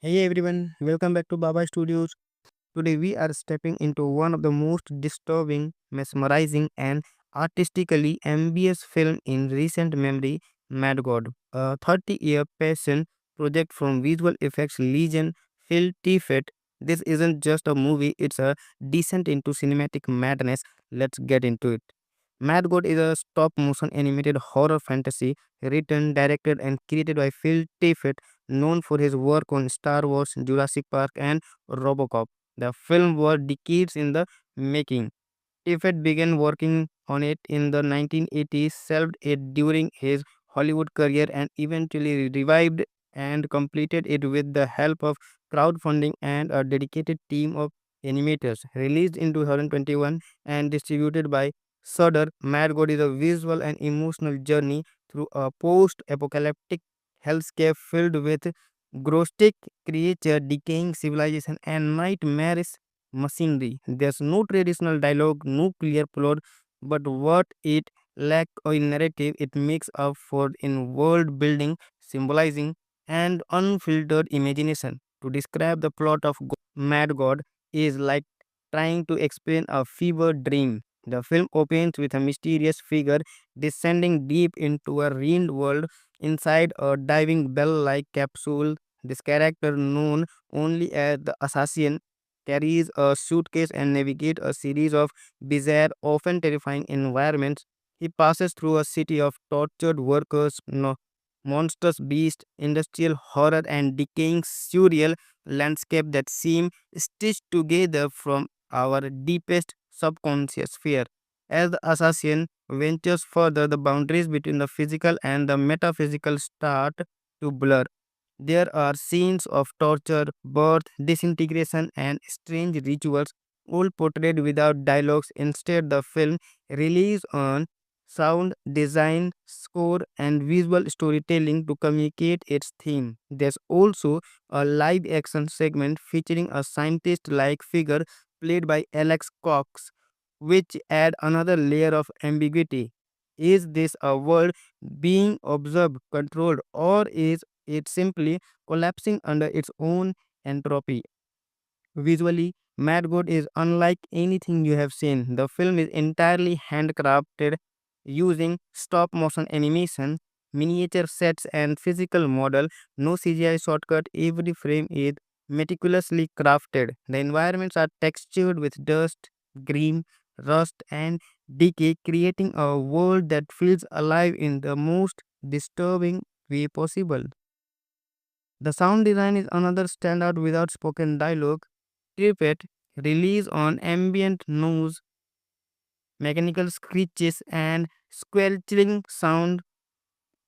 Hey everyone, welcome back to Baba Studios. Today we are stepping into one of the most disturbing, mesmerizing, and artistically ambitious film in recent memory, Mad God, a 30-year passion project from visual effects legend Phil Tippett. This isn't just a movie, it's a descent into cinematic madness. Let's get into it. Mad God is a stop motion animated horror fantasy written, directed, and created by Phil Tippett, known for his work on Star Wars, Jurassic Park, and Robocop. The film was decades in the making. Tippett began working on it in the 1980s, shelved it during his Hollywood career, and eventually revived and completed it with the help of crowdfunding and a dedicated team of animators. Released in 2021 and distributed by Shudder, Mad God is a visual and emotional journey through a post-apocalyptic hellscape filled with grotesque creatures, decaying civilization, and nightmarish machinery. There's no traditional dialogue, no clear plot, but what it lacks in narrative, it makes up for in world building, symbolizing, and unfiltered imagination. To describe the plot of Mad God is like trying to explain a fever dream. The film opens with a mysterious figure descending deep into a ruined world inside a diving bell like capsule. This character, known only as the assassin, carries a suitcase and navigates a series of bizarre, often terrifying environments. He passes through a city of tortured workers, monstrous beasts, industrial horror, and decaying surreal landscape that seem stitched together from our deepest subconscious fear. As the assassin ventures further, the boundaries between the physical and the metaphysical start to blur. There are scenes of torture, birth, disintegration, and strange rituals, all portrayed without dialogues. Instead, the film relies on sound design, score, and visual storytelling to communicate its theme. There's also a live action segment featuring a scientist like figure played by Alex Cox, which add another layer of ambiguity. Is this a world being observed, controlled, or is it simply collapsing under its own entropy? Visually, Mad God is unlike anything you have seen. The film is entirely handcrafted using stop motion animation, miniature sets, and physical model. No CGI shortcut, every frame is meticulously crafted. The environments are textured with dust, green, rust, and decay, creating a world that feels alive in the most disturbing way possible. The sound design is another standout without spoken dialogue. Tippett relies on ambient noise, mechanical screeches, and squelching sound,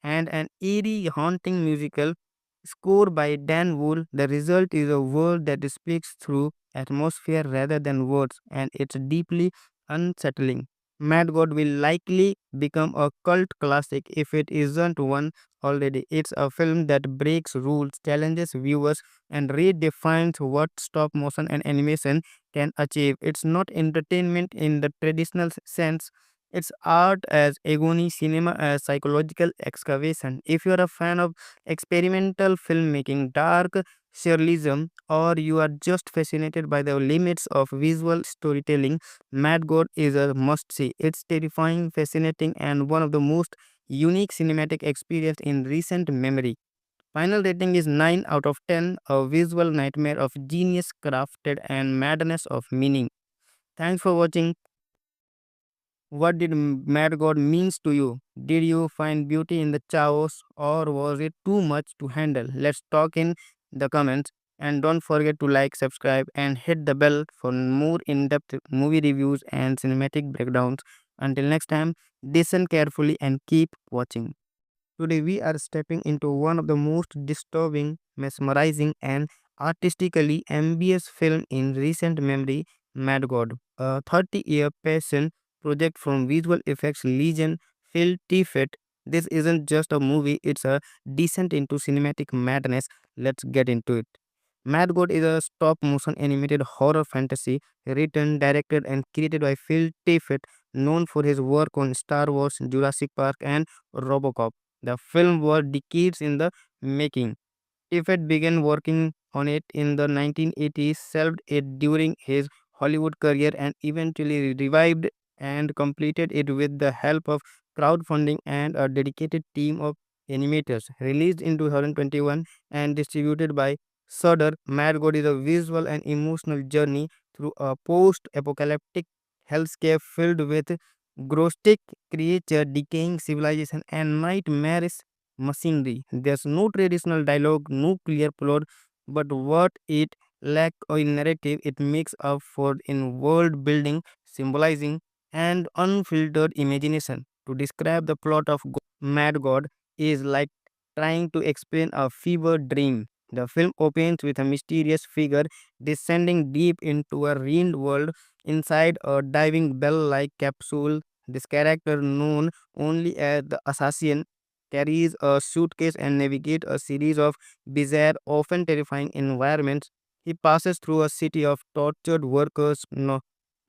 and an eerie, haunting musical score by Dan Wool. The result is a world that speaks through atmosphere rather than words, and it's deeply unsettling. Mad God will likely become a cult classic if it isn't one already. It's a film that breaks rules, challenges viewers, and redefines what stop motion and animation can achieve. It's not entertainment in the traditional sense, it's art as agony, cinema as psychological excavation. If you're a fan of experimental filmmaking, dark surrealism, or you are just fascinated by the limits of visual storytelling, Mad God is a must see. It's terrifying, fascinating, and one of the most unique cinematic experience in recent memory. Final rating is 9 out of 10, a visual nightmare of genius crafted and madness of meaning. Thanks for watching. What did Mad God means to you? Did you find beauty in the chaos or was it too much to handle? Let's talk in the comments, and don't forget to like, subscribe and hit the bell for more in-depth movie reviews and cinematic breakdowns. Until next time, listen carefully and keep watching. Today, we are stepping into one of the most disturbing, mesmerizing, and artistically ambitious film in recent memory, Mad God, a 30-year passion project from visual effects legend Phil Tippett. This isn't just a movie, it's a descent into cinematic madness. Let's get into it. Mad God is a stop motion animated horror fantasy written, directed, and created by Phil Tippett, known for his work on Star Wars, Jurassic Park, and Robocop. The film was decades in the making. Tippett began working on it in the 1980s, shelved it during his Hollywood career, and eventually revived and completed it with the help of crowdfunding and a dedicated team of animators. Released in 2021 and distributed by Shudder, Mad God is a visual and emotional journey through a post-apocalyptic hellscape filled with grotesque creature, decaying civilization, and nightmarish machinery. There's no traditional dialogue, no clear plot, but what it lacks in narrative, it makes up for in world building, symbolizing, and unfiltered imagination. To describe the plot of Mad God is like trying to explain a fever dream. The film opens with a mysterious figure descending deep into a ruined world inside a diving bell like capsule. This character, known only as the assassin, carries a suitcase and navigates a series of bizarre, often terrifying environments. He passes through a city of tortured workers,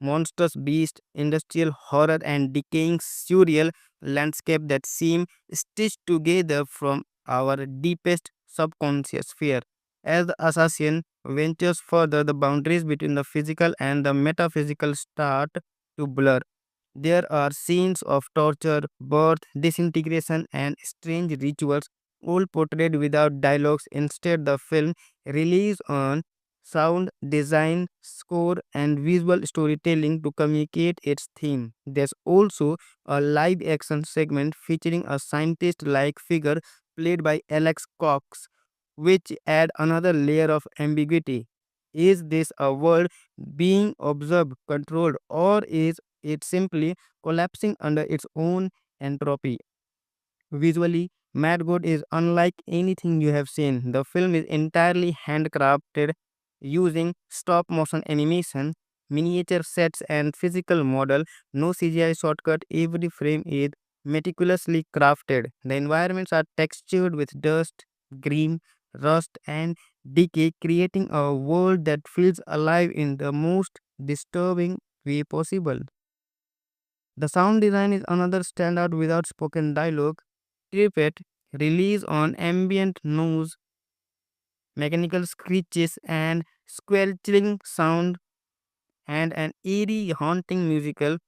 monstrous beasts, industrial horror, and decaying surreal landscape that seem stitched together from our deepest subconscious fear. As the assassin ventures further, the boundaries between the physical and the metaphysical start to blur. There are scenes of torture, birth, disintegration, and strange rituals, all portrayed without dialogues. Instead, the film relies on sound design, score, and visual storytelling to communicate its theme. There's also a live action segment featuring a scientist like figure played by Alex Cox, which add another layer of ambiguity. Is this a world being observed, controlled, or is it simply collapsing under its own entropy? Visually, Mad God is unlike anything you have seen. The film is entirely handcrafted using stop motion animation, miniature sets, and physical model. No CGI shortcut. Every frame is meticulously crafted. The environments are textured with dust, green, rust, and decay, creating a world that feels alive in the most disturbing way possible. The sound design is another standout without spoken dialogue. Tippett relies on ambient noise, mechanical screeches, and squelching sound, and an eerie, haunting musical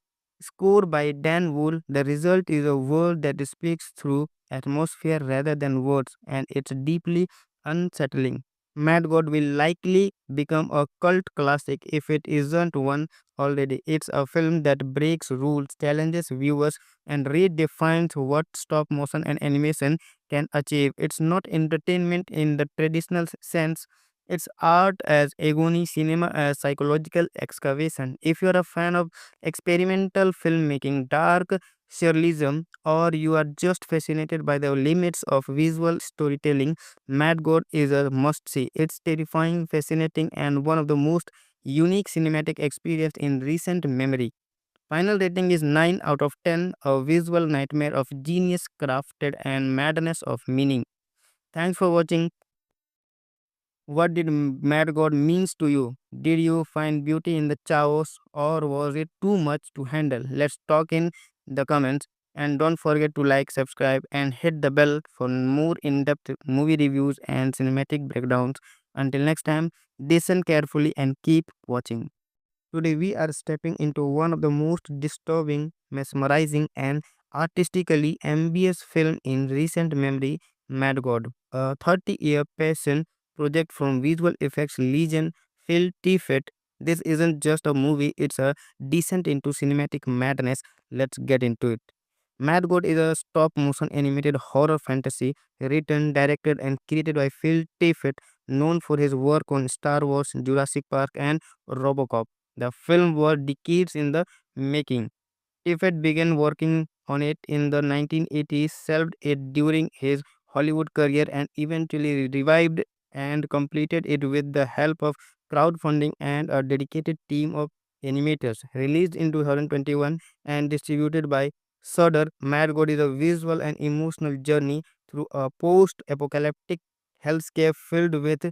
score by Dan Wool. The result is a world that speaks through atmosphere rather than words, and it's deeply unsettling. Mad God will likely become a cult classic if it isn't one already. It's a film that breaks rules, challenges viewers, and redefines what stop motion and animation can achieve. It's not entertainment in the traditional sense, it's art as agony, cinema as psychological excavation. If you're a fan of experimental filmmaking, dark surrealism, or you are just fascinated by the limits of visual storytelling, Mad God is a must see. It's terrifying, fascinating, and one of the most unique cinematic experience in recent memory. Final rating is 9 out of 10, a visual nightmare of genius crafted and madness of meaning. Thanks for watching. What did Mad God means to you? Did you find beauty in the chaos or was it too much to handle? Let's talk in the comments, and don't forget to like, subscribe and hit the bell for more in-depth movie reviews and cinematic breakdowns. Until next time, listen carefully and keep watching. Today, we are stepping into one of the most disturbing, mesmerizing, and artistically ambitious film in recent memory, Mad God, a 30-year passion project from visual effects legend Phil Tippett. This isn't just a movie, it's a descent into cinematic madness. Let's get into it. Mad God is a stop motion animated horror fantasy written, directed, and created by Phil Tippett, known for his work on Star Wars, Jurassic Park, and Robocop. The film was decades in the making. Tippett began working on it in the 1980s, shelved it during his Hollywood career, and eventually revived and completed it with the help of crowdfunding and a dedicated team of animators. Released in 2021 and distributed by Shudder, Mad God is a visual and emotional journey through a post-apocalyptic hellscape filled with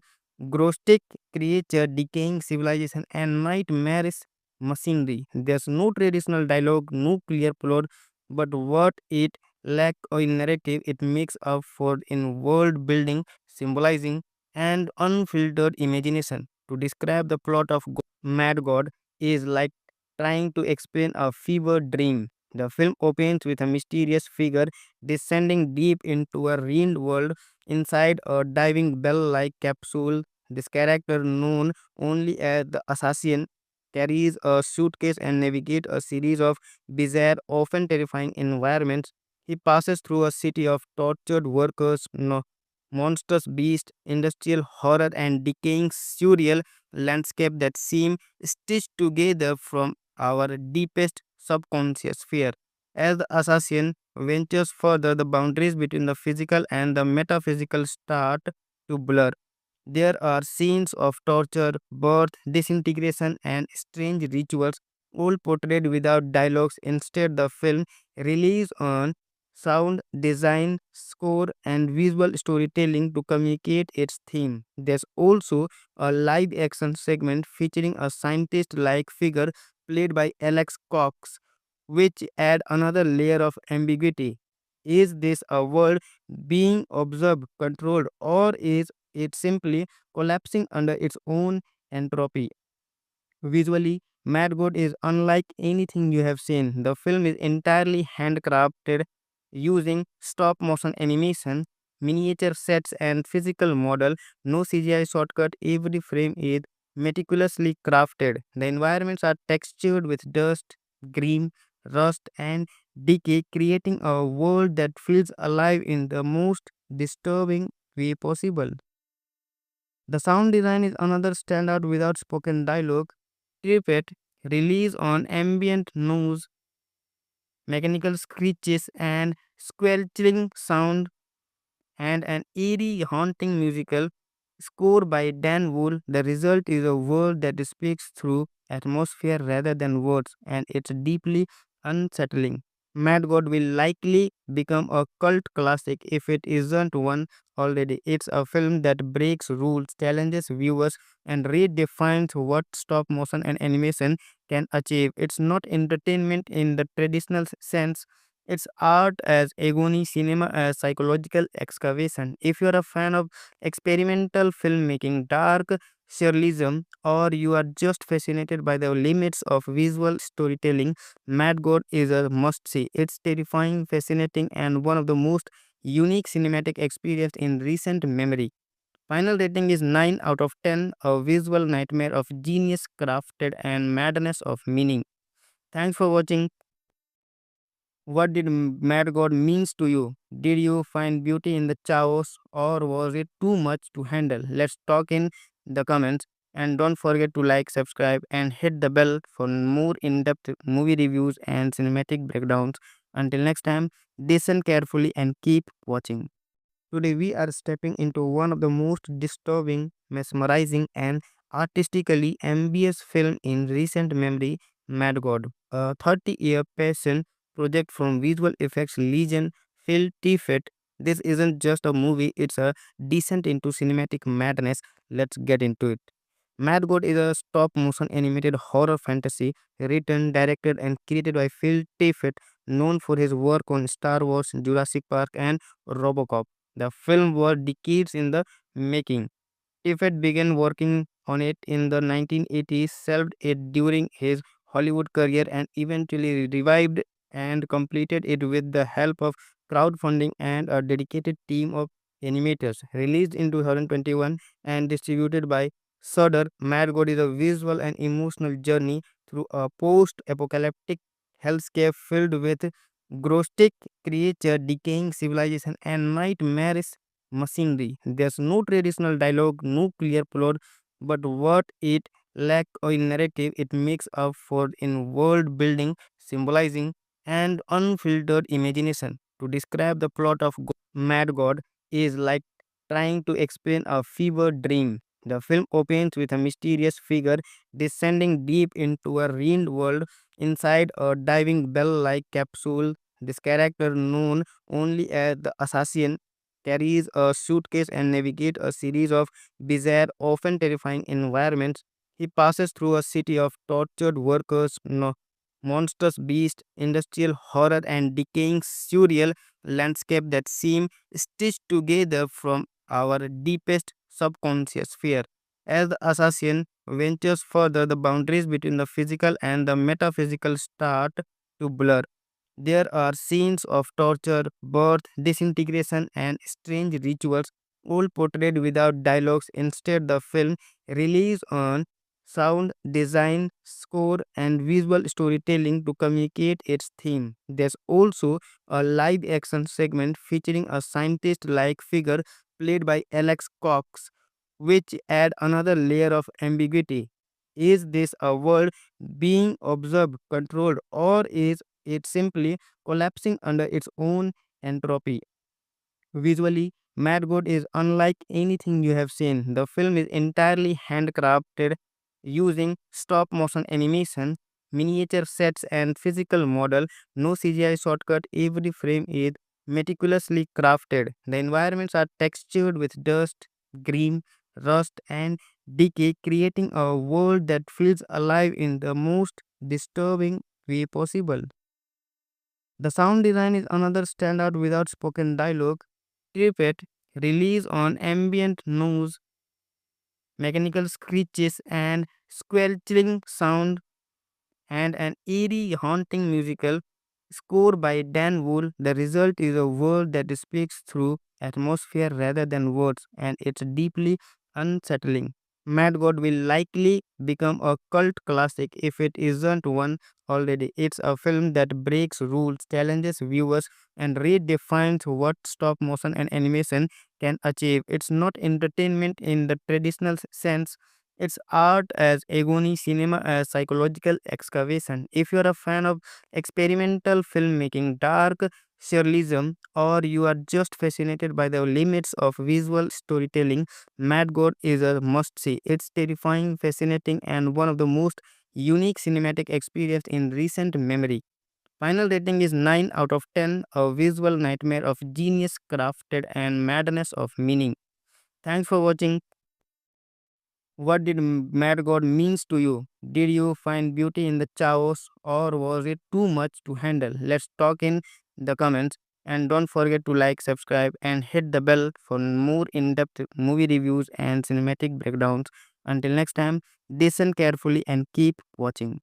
grotesque creature, decaying civilization, and nightmarish machinery. There's no traditional dialogue, no clear plot, but what it lacks in narrative, it makes up for in world building, symbolizing, and unfiltered imagination. To describe the plot of Mad God is like trying to explain a fever dream. The film opens with a mysterious figure descending deep into a ruined world inside a diving bell like capsule. This character, known only as the assassin, carries a suitcase and navigates a series of bizarre, often terrifying environments. He passes through a city of tortured workers, monstrous beasts, industrial horror, and decaying surreal landscape that seem stitched together from our deepest subconscious fear. As the assassin ventures further, the boundaries between the physical and the metaphysical start to blur. There are scenes of torture, birth, disintegration, and strange rituals, all portrayed without dialogues. Instead, the film relies on sound design, score, and visual storytelling to communicate its theme. There's also a live action segment featuring a scientist like figure played by Alex Cox, which add another layer of ambiguity. Is this a world being observed, controlled, or is it simply collapsing under its own entropy? Visually, Mad God is unlike anything you have seen. The film is entirely handcrafted using stop motion animation, miniature sets, and physical model. No CGI shortcut. Every frame is meticulously crafted. The environments are textured with dust, grime, rust, and decay, creating a world that feels alive in the most disturbing way possible. The sound design is another standout without spoken dialogue. Tippett relies on ambient noise, mechanical screeches, and squelching sound, and an eerie, haunting musical score by Dan Wool. The result is a world that speaks through atmosphere rather than words, and it's deeply unsettling. Mad God will likely become a cult classic if it isn't one already. It's a film that breaks rules, challenges viewers, and redefines what stop motion and animation can achieve. It's not entertainment in the traditional sense, it's art as agony, cinema as psychological excavation. If you're a fan of experimental filmmaking, dark surrealism, or you are just fascinated by the limits of visual storytelling, Mad God is a must see. It's terrifying, fascinating, and one of the most unique cinematic experience in recent memory. Final rating is 9 out of 10, a visual nightmare of genius crafted and madness of meaning. Thanks for watching. What did Mad God means to you? Did you find beauty in the chaos or was it too much to handle? Let's talk in the comments, and don't forget to like, subscribe and hit the bell for more in-depth movie reviews and cinematic breakdowns. Until next time, listen carefully and keep watching. Today, we are stepping into one of the most disturbing, mesmerizing, and artistically ambitious film in recent memory, Mad God, a 30-year passion project from visual effects legend Phil Tippett. This isn't just a movie, it's a descent into cinematic madness. Let's get into it. Mad God is a stop motion animated horror fantasy written, directed, and created by Phil Tippett, known for his work on Star Wars, Jurassic Park, and Robocop. The film was decades in the making. Tippett began working on it in the 1980s, shelved it during his Hollywood career, and eventually revived and completed it with the help of crowdfunding and a dedicated team of animators. Released in 2021 and distributed by Shudder, Mad God is a visual and emotional journey through a post-apocalyptic hellscape filled with grotesque creature, decaying civilization, and nightmarish machinery. There's no traditional dialogue, no clear plot, but what it lacks in narrative, it makes up for in world building, symbolizing, and unfiltered imagination. To describe the plot of Mad God is like trying to explain a fever dream. The film opens with a mysterious figure descending deep into a ruined world inside a diving bell like capsule. This character, known only as the assassin, carries a suitcase and navigates a series of bizarre, often terrifying environments. He passes through a city of tortured workers, monstrous beasts, industrial horror, and decaying surreal landscape that seem stitched together from our deepest subconscious fear. As the assassin ventures further, the boundaries between the physical and the metaphysical start to blur. There are scenes of torture, birth, disintegration, and strange rituals, all portrayed without dialogues. Instead, the film relies on sound design, score, and visual storytelling to communicate its theme. There's also a live action segment featuring a scientist like figure played by Alex Cox, which add another layer of ambiguity. Is this a world being observed, controlled, or is it simply collapsing under its own entropy? Visually, Mad God is unlike anything you have seen. The film is entirely handcrafted using stop motion animation, miniature sets, and physical model. No CGI shortcut, every frame is meticulously crafted. The environments are textured with dust, green, rust, and decay, creating a world that feels alive in the most disturbing way possible. The sound design is another standout without spoken dialogue. Tippett relies on ambient noise, mechanical screeches, and squelching sound, and an eerie, haunting musical score by Dan Wool. The result is a world that speaks through atmosphere rather than words, and it's deeply unsettling. Mad God will likely become a cult classic if it isn't one already. It's a film that breaks rules, challenges viewers, and redefines what stop motion and animation can achieve. It's not entertainment in the traditional sense, it's art as agony, cinema as psychological excavation. If you're a fan of experimental filmmaking, dark surrealism, or you are just fascinated by the limits of visual storytelling, Mad God is a must see. It's terrifying, fascinating, and one of the most unique cinematic experience in recent memory. Final rating is 9 out of 10, a visual nightmare of genius crafted and madness of meaning. Thanks for watching. What did Mad God means to you? Did you find beauty in the chaos or was it too much to handle? Let's talk in the comments, and don't forget to like, subscribe and hit the bell for more in-depth movie reviews and cinematic breakdowns. Until next time, listen carefully and keep watching.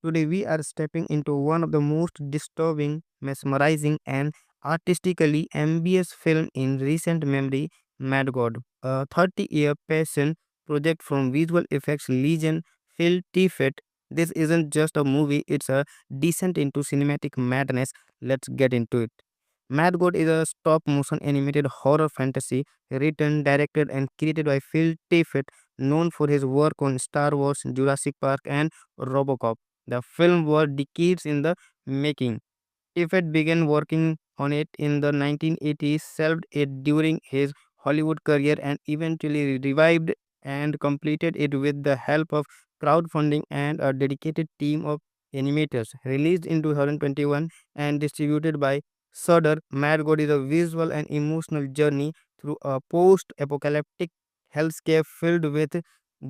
Today, we are stepping into one of the most disturbing, mesmerizing, and artistically ambitious film in recent memory, Mad God, a 30-year passion project from visual effects legend Phil Tippett. This isn't just a movie, it's a descent into cinematic madness. Let's get into it. Mad God is a stop motion animated horror fantasy written, directed, and created by Phil Tippett, known for his work on Star Wars, Jurassic Park, and Robocop. The film was decades in the making. Tippett began working on it in the 1980s, shelved it during his Hollywood career, and eventually revived and completed it with the help of crowdfunding and a dedicated team of animators. Released in 2021 and distributed by Shudder, Mad God is a visual and emotional journey through a post-apocalyptic hellscape filled with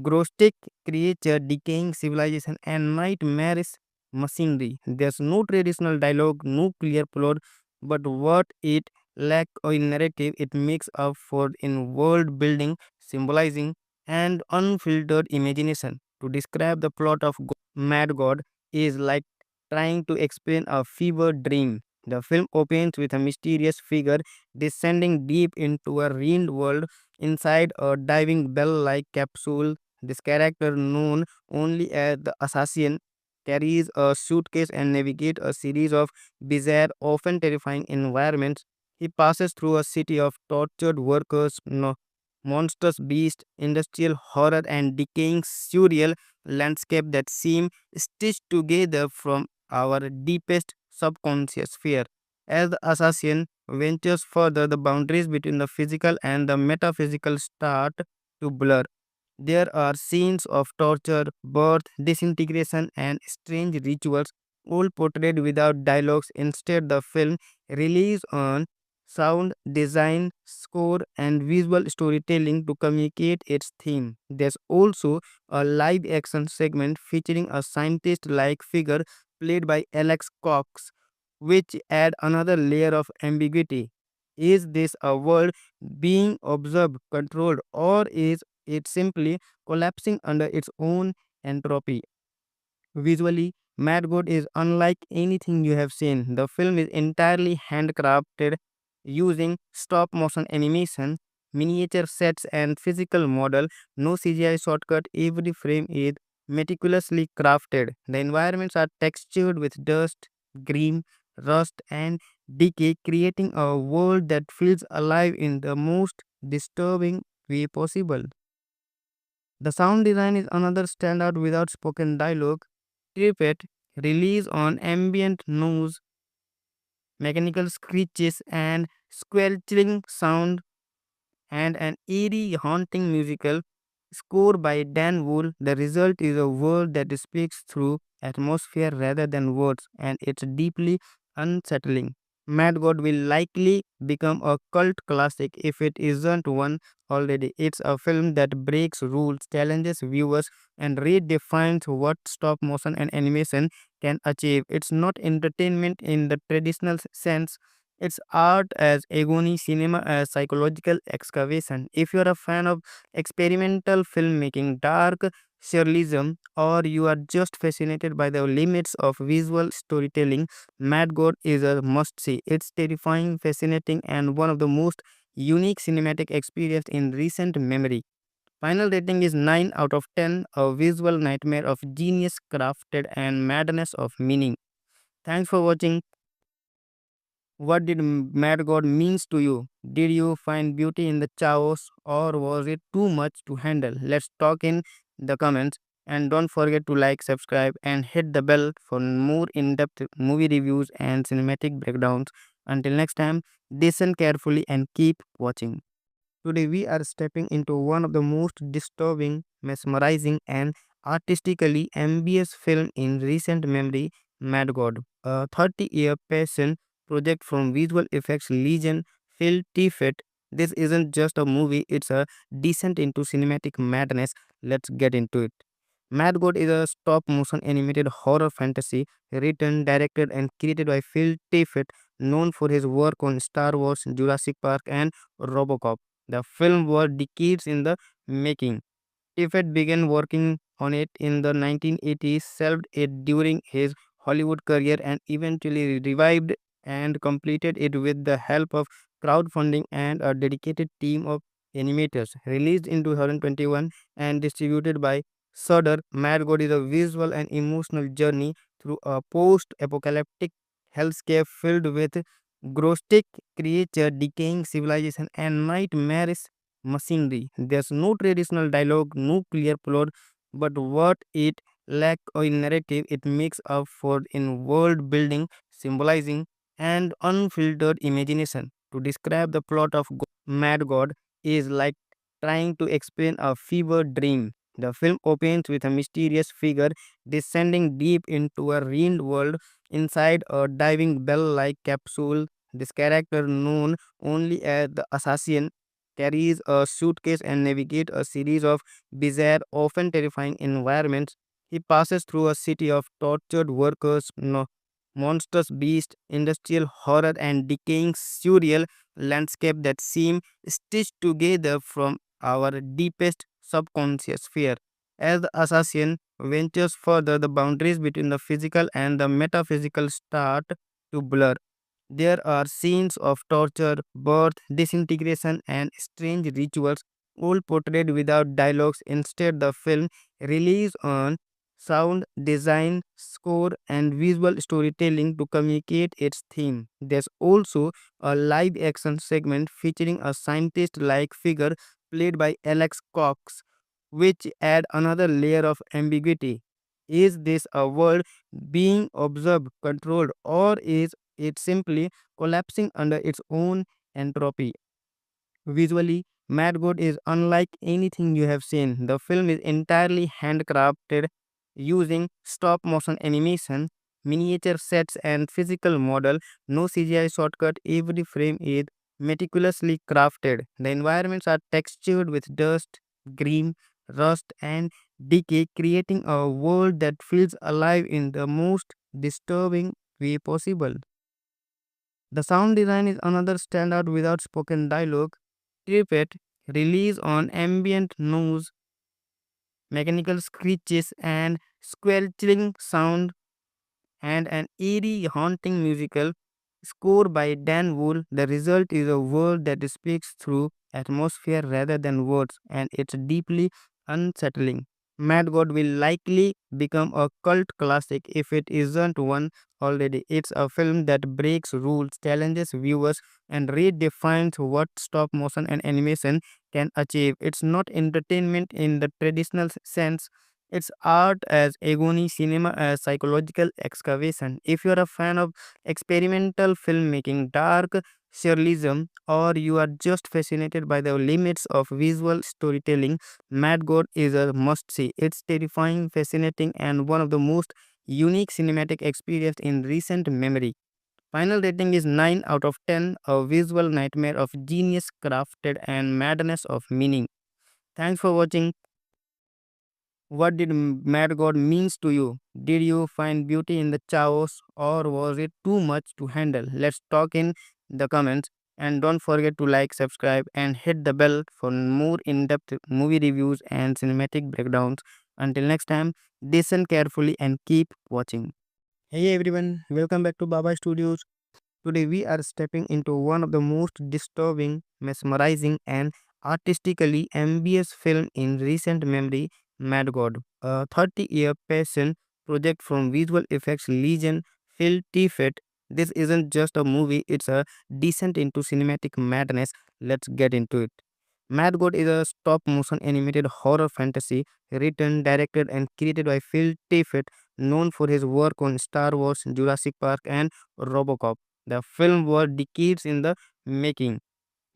grotesque creatures, decaying civilization, and nightmarish machinery. There's no traditional dialogue, no clear plot, but what it lacks in narrative, it makes up for in world building, symbolizing, and unfiltered imagination. To describe the plot of Mad God is like trying to explain a fever dream. The film opens with a mysterious figure descending deep into a ruined world inside a diving bell like capsule. This character, known only as the assassin, carries a suitcase and navigates a series of bizarre, often terrifying environments. He passes through a city of tortured workers, monstrous beasts, industrial horror, and decaying surreal landscape that seem stitched together from our deepest subconscious fear. As the assassin ventures further, the boundaries between the physical and the metaphysical start to blur. There are scenes of torture, birth, disintegration, and strange rituals, all portrayed without dialogues. Instead, the film relies on sound design, score, and visual storytelling to communicate its theme. There's also a live action segment featuring a scientist like figure played by Alex Cox, which add another layer of ambiguity. Is this a world being observed, controlled, or is it simply collapsing under its own entropy? Visually, Mad God is unlike anything you have seen. The film is entirely handcrafted using stop motion animation, miniature sets, and physical model. No CGI shortcut, every frame is meticulously crafted. The environments are textured with dust, green, rust, and decay, creating a world that feels alive in the most disturbing way possible. The sound design is another standout without spoken dialogue. Tippett relies on ambient noise, mechanical screeches, and squelching sound, and an eerie, haunting musical score by Dan Wool. The result is a world that speaks through atmosphere rather than words, and it's deeply unsettling. Mad God will likely become a cult classic if it isn't one already. It's a film that breaks rules, challenges viewers, and redefines what stop motion and animation can achieve. It's not entertainment in the traditional sense, it's art as agony, cinema as psychological excavation. If you're a fan of experimental filmmaking, dark surrealism, or you are just fascinated by the limits of visual storytelling, Mad God is a must see. It's terrifying, fascinating, and one of the most unique cinematic experience in recent memory. Final rating is 9 out of 10, a visual nightmare of genius crafted and madness of meaning. Thanks for watching. What did Mad God means to you? Did you find beauty in the chaos or was it too much to handle? Let's talk in the comments, and don't forget to like, subscribe and hit the bell for more in-depth movie reviews and cinematic breakdowns. Until next time, listen carefully and keep watching. Today, we are stepping into one of the most disturbing, mesmerizing, and artistically ambitious film in recent memory, Mad God, a 30-year passion project from visual effects legend Phil Tippett. This isn't just a movie, it's a descent into cinematic madness. Let's get into it. Mad God is a stop motion animated horror fantasy written, directed, and created by Phil Tippett, known for his work on Star Wars, Jurassic Park, and Robocop. The film was decades in the making. Tippett began working on it in the 1980s, shelved it during his Hollywood career, and eventually revived and completed it with the help of crowdfunding and a dedicated team of animators. Released in 2021 and distributed by Shudder, Mad God is a visual and emotional journey through a post-apocalyptic hellscape filled with grotesque creatures, decaying civilization, and nightmarish machinery. There's no traditional dialogue, no clear plot, but what it lacks in narrative, it makes up for in world building, symbolizing, and unfiltered imagination. To describe the plot of Mad God is like trying to explain a fever dream. The film opens with a mysterious figure descending deep into a ruined world inside a diving bell like capsule. This character, known only as the assassin, carries a suitcase and navigates a series of bizarre, often terrifying environments. He passes through a city of tortured workers, monstrous beasts, industrial horror, and decaying surreal landscape that seem stitched together from our deepest subconscious fear. As the assassin ventures further, the boundaries between the physical and the metaphysical start to blur. There are scenes of torture, birth, disintegration, and strange rituals, all portrayed without dialogues. Instead, the film relies on sound design, score, and visual storytelling to communicate its theme. There's also a live action segment featuring a scientist like figure played by Alex Cox, which add another layer of ambiguity. Is this a world being observed, controlled, or is it simply collapsing under its own entropy? Visually, Mad God is unlike anything you have seen. The film is entirely handcrafted using stop motion animation, miniature sets, and physical model. No CGI shortcut, every frame is meticulously crafted. The environments are textured with dust, green, rust, and decay, creating a world that feels alive in the most disturbing way possible. The sound design is another standout without spoken dialogue. Tripet relies on ambient noise, mechanical screeches, and squelching sound, and an eerie, haunting musical score by Dan Wool. The result is a world that speaks through atmosphere rather than words, and it's deeply unsettling. Mad God will likely become a cult classic if it isn't one already. It's a film that breaks rules, challenges viewers, and redefines what stop motion and animation can achieve. It's not entertainment in the traditional sense, it's art as agony, cinema as psychological excavation. If you're a fan of experimental filmmaking, dark surrealism, or you are just fascinated by the limits of visual storytelling, Mad God is a must see. It's terrifying, fascinating, and one of the most unique cinematic experience in recent memory. Final rating is 9 out of 10, a visual nightmare of genius crafted and madness of meaning. Thanks for watching. What did Mad God means to you? Did you find beauty in the chaos or was it too much to handle? Let's talk in the comments, and don't forget to like, subscribe and hit the bell for more in-depth movie reviews and cinematic breakdowns. Until next time, listen carefully and keep watching. Hey everyone, welcome back to Baba Studios. Today we are stepping into one of the most disturbing, mesmerizing, and artistically ambitious film in recent memory, Mad God, a 30-year passion project from visual effects legend Phil Tippett. This isn't just a movie, it's a descent into cinematic madness. Let's get into it. Mad God is a stop motion animated horror fantasy written, directed, and created by Phil Tippett, known for his work on Star Wars, Jurassic Park, and Robocop. The film was decades in the making.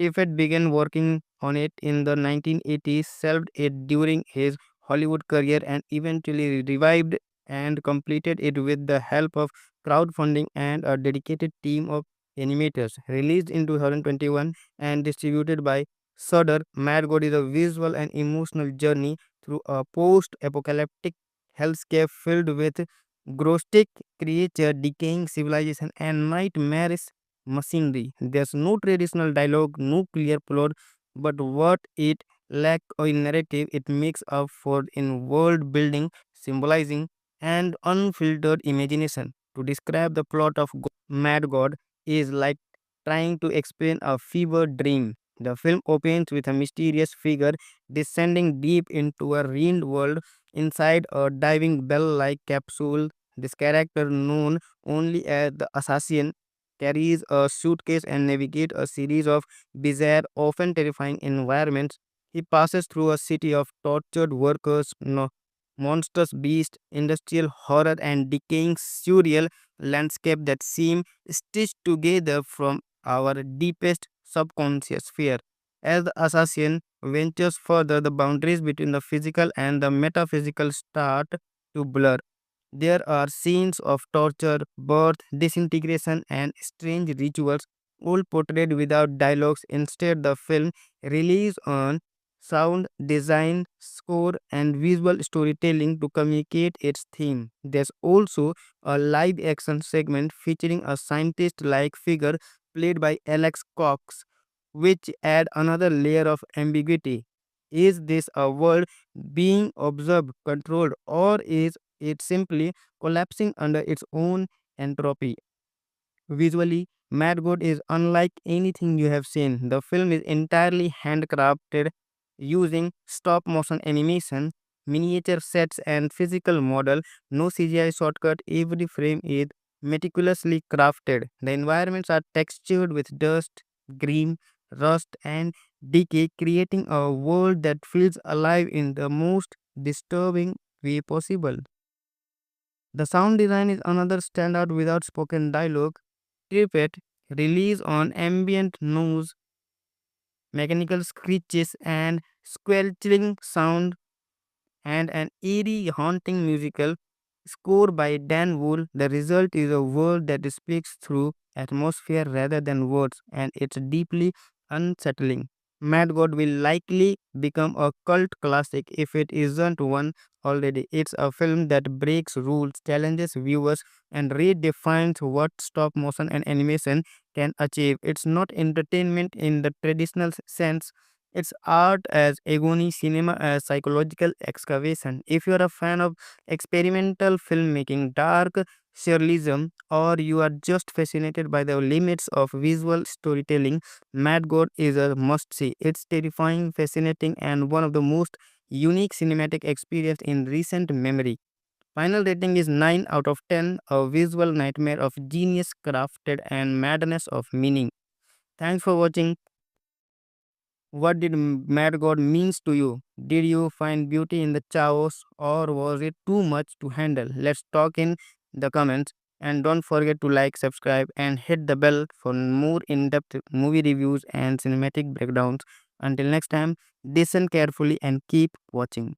Tippett began working on it in the 1980s, shelved it during his Hollywood career, and eventually revived and completed it with the help of crowdfunding and a dedicated team of animators. Released in 2021 and distributed by Shudder, Mad God is a visual and emotional journey through a post-apocalyptic hellscape filled with grotesque creatures, decaying civilization, and nightmarish machinery. There's no traditional dialogue, no clear plot, but what it lacks in narrative, it makes up for in world building, symbolizing, and unfiltered imagination. To describe the plot of Mad God is like trying to explain a fever dream. The film opens with a mysterious figure descending deep into a ruined world inside a diving bell like capsule. This character, known only as the assassin, carries a suitcase and navigates a series of bizarre, often terrifying environments. He passes through a city of tortured workers, monstrous beasts, industrial horror, and decaying surreal landscape that seem stitched together from our deepest subconscious fear. As the assassin ventures further, the boundaries between the physical and the metaphysical start to blur. There are scenes of torture, birth, disintegration, and strange rituals, all portrayed without dialogues. Instead, the film relies on sound design, score, and visual storytelling to communicate its theme. There's also a live action segment featuring a scientist like figure played by Alex Cox, which add another layer of ambiguity. Is this a world being observed, controlled, or is it simply collapsing under its own entropy? Visually, Mad God is unlike anything you have seen. The film is entirely handcrafted using stop motion animation, miniature sets, and physical model. No CGI shortcut, every frame is meticulously crafted. The environments are textured with dust, green, rust, and decay, creating a world that feels alive in the most disturbing way possible. The sound design is another standout without spoken dialogue. Tippett relies on ambient noise, mechanical screeches, and squelching sound, and an eerie, haunting musical score by Dan Wool. The result is a world that speaks through atmosphere rather than words, and it's deeply unsettling. Mad God will likely become a cult classic if it isn't one already. It's a film that breaks rules, challenges viewers, and redefines what stop motion and animation can achieve. It's not entertainment in the traditional sense. It's art as agony, cinema as psychological excavation. If you're a fan of experimental filmmaking, dark surrealism, or you are just fascinated by the limits of visual storytelling, Mad God is a must see. It's terrifying, fascinating, and one of the most unique cinematic experience in recent memory. Final rating is 9 out of 10, a visual nightmare of genius crafted and madness of meaning. Thanks for watching. What did Mad God means to you? Did you find beauty in the chaos or was it too much to handle? Let's talk in the comments, and don't forget to like, subscribe and hit the bell for more in-depth movie reviews and cinematic breakdowns. Until next time, listen carefully and keep watching.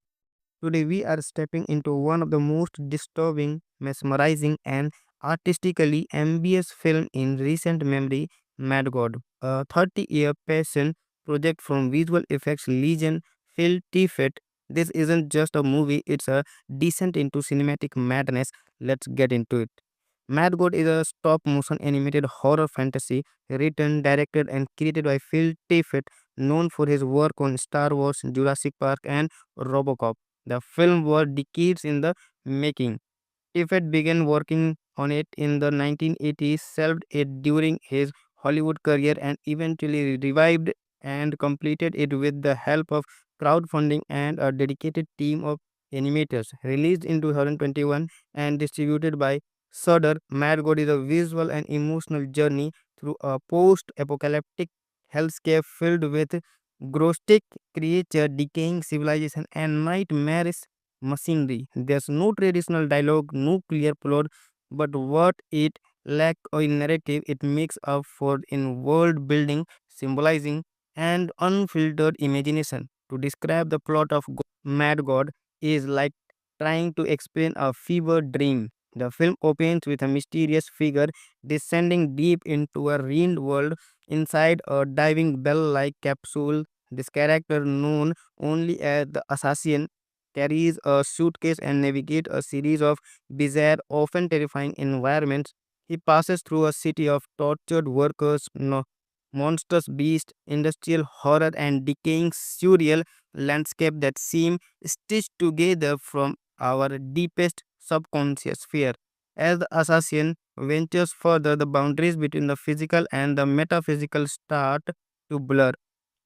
Today, we are stepping into one of the most disturbing, mesmerizing, and artistically ambitious film in recent memory, Mad God, a 30-year passion project from visual effects legend Phil Tippett. This isn't just a movie, it's a descent into cinematic madness. Let's get into it. Mad God is a stop motion animated horror fantasy written, directed, and created by Phil Tippett, known for his work on Star Wars, Jurassic Park, and Robocop. The film was decades in the making. Tippett began working on it in the 1980s, shelved it during his Hollywood career, and eventually revived and completed it with the help of crowdfunding and a dedicated team of animators. Released in 2021 and distributed by Shudder, Mad God is a visual and emotional journey through a post-apocalyptic hellscape filled with grotesque creatures, decaying civilization, and nightmarish machinery. There's no traditional dialogue, no clear plot, but what it lacks in narrative, it makes up for in world building, symbolizing, and unfiltered imagination. To describe the plot of Mad God is like trying to explain a fever dream. The film opens with a mysterious figure descending deep into a ruined world inside a diving bell like capsule. This character, known only as the assassin, carries a suitcase and navigates a series of bizarre, often terrifying environments. He passes through a city of tortured workers, monstrous beasts, industrial horror, and decaying surreal landscape that seem stitched together from our deepest subconscious fear. As the assassin ventures further, the boundaries between the physical and the metaphysical start to blur.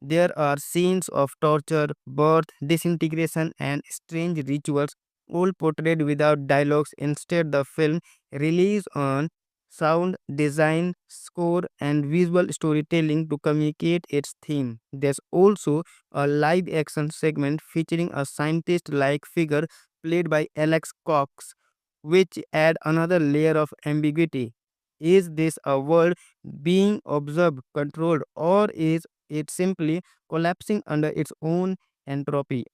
There are scenes of torture, birth, disintegration, and strange rituals, all portrayed without dialogues. Instead, the film relies on sound design, score, and visual storytelling to communicate its theme. There's also a live action segment featuring a scientist like figure played by Alex Cox, which add another layer of ambiguity. Is this a world being observed, controlled, or is it simply collapsing under its own entropy?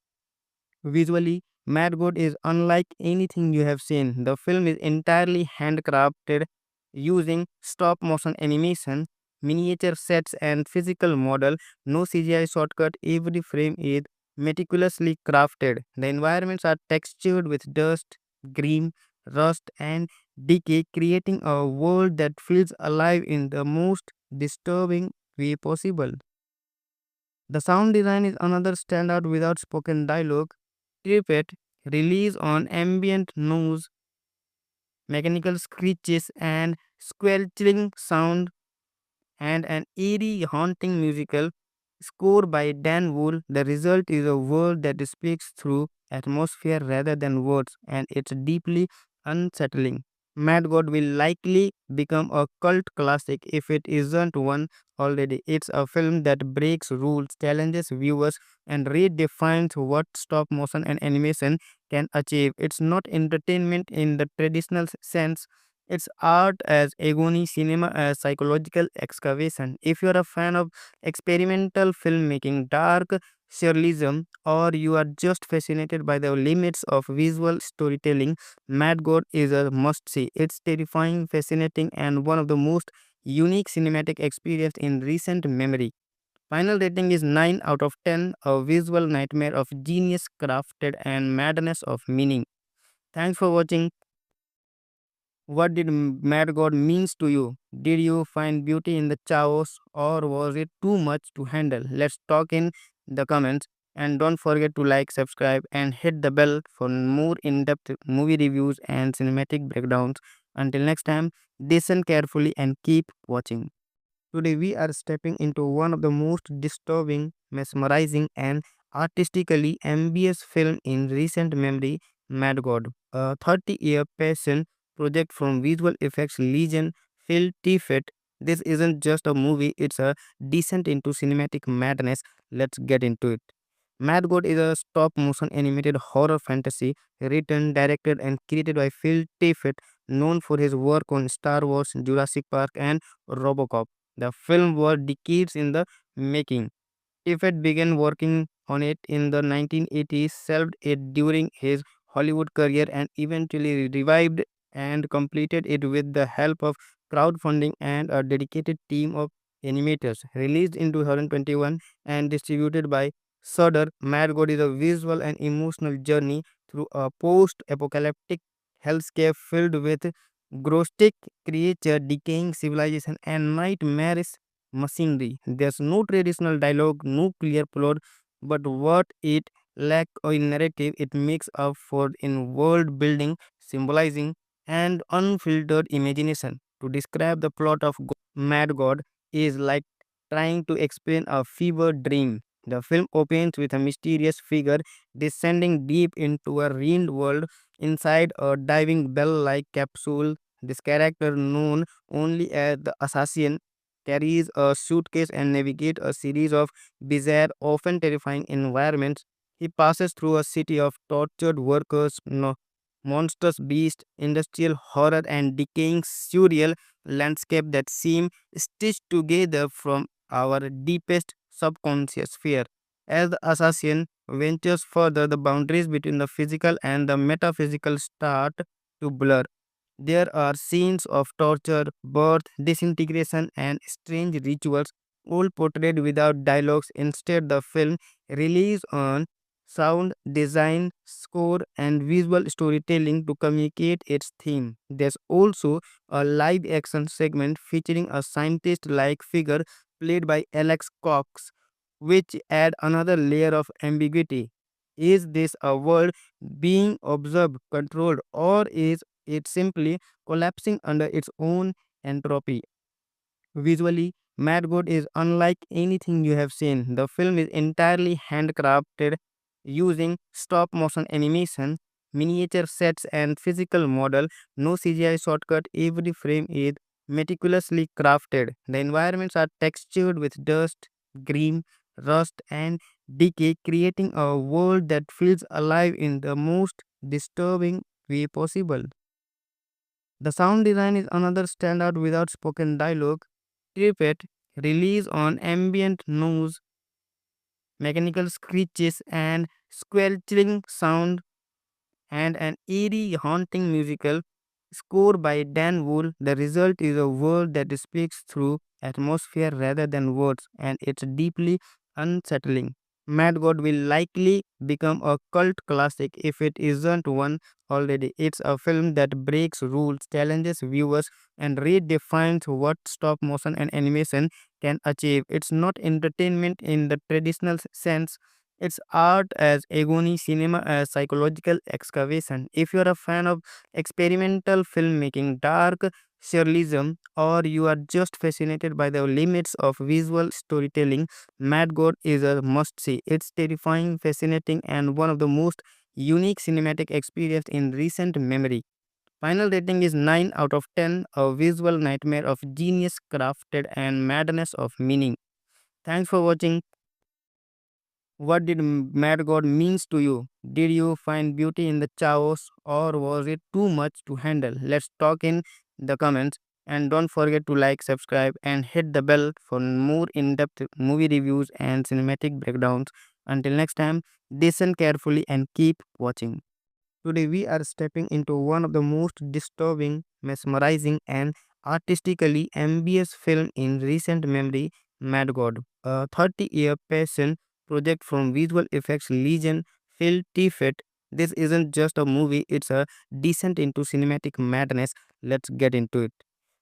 Visually, Mad God is unlike anything you have seen. The film is entirely handcrafted using stop motion animation, miniature sets, and physical model. No CGI shortcut, every frame is meticulously crafted. The environments are textured with dust, green, rust, and decay, creating a world that feels alive in the most disturbing way possible. The sound design is another standout without spoken dialogue. Tippett relies on ambient noise, mechanical screeches, and squelching sound, and an eerie, haunting musical score by Dan Wool. The result is a world that speaks through atmosphere rather than words, and it's deeply unsettling. Mad God will likely become a cult classic if it isn't one already. It's a film that breaks rules, challenges viewers, and redefines what stop motion and animation can achieve. It's not entertainment in the traditional sense, it's art as agony, cinema as psychological excavation. If you're a fan of experimental filmmaking, dark surrealism, or you are just fascinated by the limits of visual storytelling, Mad God is a must see. It's terrifying, fascinating, and one of the most unique cinematic experience in recent memory. Final rating is 9 out of 10, a visual nightmare of genius crafted and madness of meaning. Thanks for watching. What did Mad God means to you? Did you find beauty in the chaos or was it too much to handle? Let's talk in the comments, and don't forget to like, subscribe and hit the bell for more in-depth movie reviews and cinematic breakdowns. Until next time, listen carefully and keep watching. Today, we are stepping into one of the most disturbing, mesmerizing, and artistically ambitious film in recent memory, Mad God, a 30-year passion project from visual effects legend Phil Tippett. This isn't just a movie, it's a descent into cinematic madness. Let's get into it. Mad God is a stop motion animated horror fantasy written, directed, and created by Phil Tippett, known for his work on Star Wars, Jurassic Park, and Robocop. The film was decades in the making. Tippett began working on it in the 1980s, shelved it during his Hollywood career, and eventually revived and completed it with the help of crowdfunding and a dedicated team of animators. Released in 2021 and distributed by Shudder, Mad God is a visual and emotional journey through a post-apocalyptic hellscape filled with grotesque creatures, decaying civilization, and nightmarish machinery. There's no traditional dialogue, no clear plot, but what it lacks in narrative, it makes up for in world building, symbolizing, and unfiltered imagination. To describe the plot of Mad God is like trying to explain a fever dream. The film opens with a mysterious figure descending deep into a ruined world inside a diving bell like capsule. This character, known only as the assassin, carries a suitcase and navigates a series of bizarre, often terrifying environments. He passes through a city of tortured workers, monstrous beasts, industrial horror, and decaying surreal landscape that seem stitched together from our deepest subconscious fear. As the assassin ventures further, the boundaries between the physical and the metaphysical start to blur. There are scenes of torture, birth, disintegration, and strange rituals, all portrayed without dialogues. Instead, the film relies on sound design, score, and visual storytelling to communicate its theme. There's also a live action segment featuring a scientist like figure played by Alex Cox, which add another layer of ambiguity. Is this a world being observed, controlled, or is it simply collapsing under its own entropy? Visually, Mad God is unlike anything you have seen. The film is entirely handcrafted using stop motion animation, miniature sets, and physical model. No CGI shortcut, every frame is meticulously crafted. The environments are textured with dust, green, rust, and decay, creating a world that feels alive in the most disturbing way possible. The sound design is another standout without spoken dialogue. Tippett relies on ambient noise, mechanical screeches, and squelching sound, and an eerie, haunting musical score by Dan Wool. The result is a world that speaks through atmosphere rather than words, and it's deeply unsettling. Mad God will likely become a cult classic if it isn't one already. It's a film that breaks rules, challenges viewers, and redefines what stop motion and animation can achieve. It's not entertainment in the traditional sense, it's art as agony, cinema as psychological excavation. If you're a fan of experimental filmmaking, dark surrealism, or you are just fascinated by the limits of visual storytelling, Mad God is a must see. It's terrifying, fascinating, and one of the most unique cinematic experience in recent memory. Final rating is 9 out of 10, a visual nightmare of genius crafted and madness of meaning. Thanks for watching. What did Mad God means to you? Did you find beauty in the chaos or was it too much to handle? Let's talk in the comments, and don't forget to like, subscribe and hit the bell for more in-depth movie reviews and cinematic breakdowns. Until next time, listen carefully and keep watching. Today we are stepping into one of the most disturbing, mesmerizing and artistically ambitious film in recent memory, Mad God, a 30-year passion project from visual effects legend Phil Tippett. This isn't just a movie, it's a descent into cinematic madness. Let's get into it.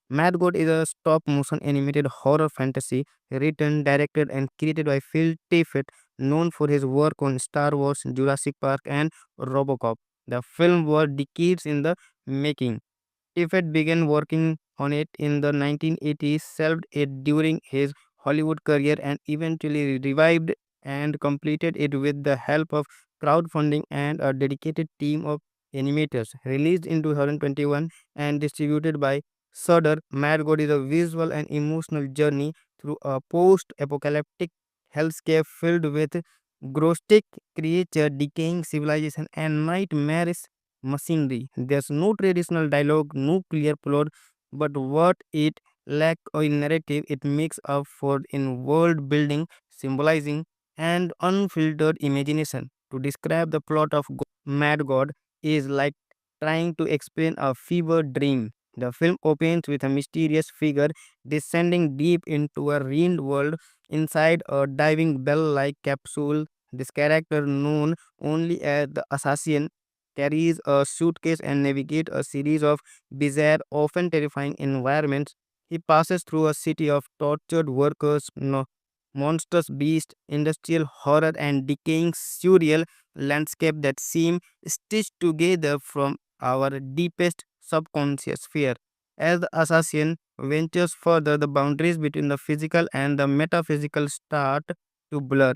Mad God is a stop motion animated horror fantasy written, directed, and created by Phil Tippett, known for his work on Star Wars, Jurassic Park, and Robocop. The film was decades in the making. Tippett began working on it in the 1980s, solved it during his Hollywood career, and eventually revived and completed it with the help of crowdfunding and a dedicated team of animators. Released in 2021 and distributed by Shudder, Mad God is a visual and emotional journey through a post-apocalyptic hellscape filled with grotesque creature, decaying civilization, and nightmarish machinery. There's no traditional dialogue, no clear plot, but what it lacks in narrative, it makes up for in world building, symbolizing, and unfiltered imagination. To describe the plot of Mad God is like trying to explain a fever dream. The film opens with a mysterious figure descending deep into a ruined world inside a diving bell like capsule. This character, known only as the assassin, carries a suitcase and navigates a series of bizarre, often terrifying environments. He passes through a city of tortured workers, monstrous beasts, industrial horror, and decaying surreal landscape that seem stitched together from our deepest subconscious fear. As the assassin ventures further, the boundaries between the physical and the metaphysical start to blur.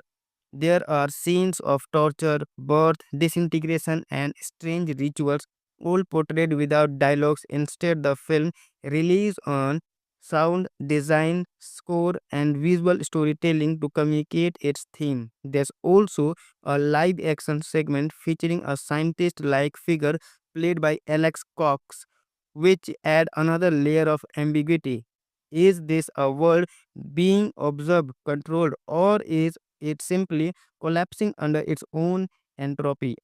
There are scenes of torture, birth, disintegration, and strange rituals, all portrayed without dialogues. Instead, the film relies on sound design, score, and visual storytelling to communicate its theme. There's also a live action segment featuring a scientist like figure played by Alex Cox, which add another layer of ambiguity. Is this a world being observed, controlled, or is it simply collapsing under its own entropy?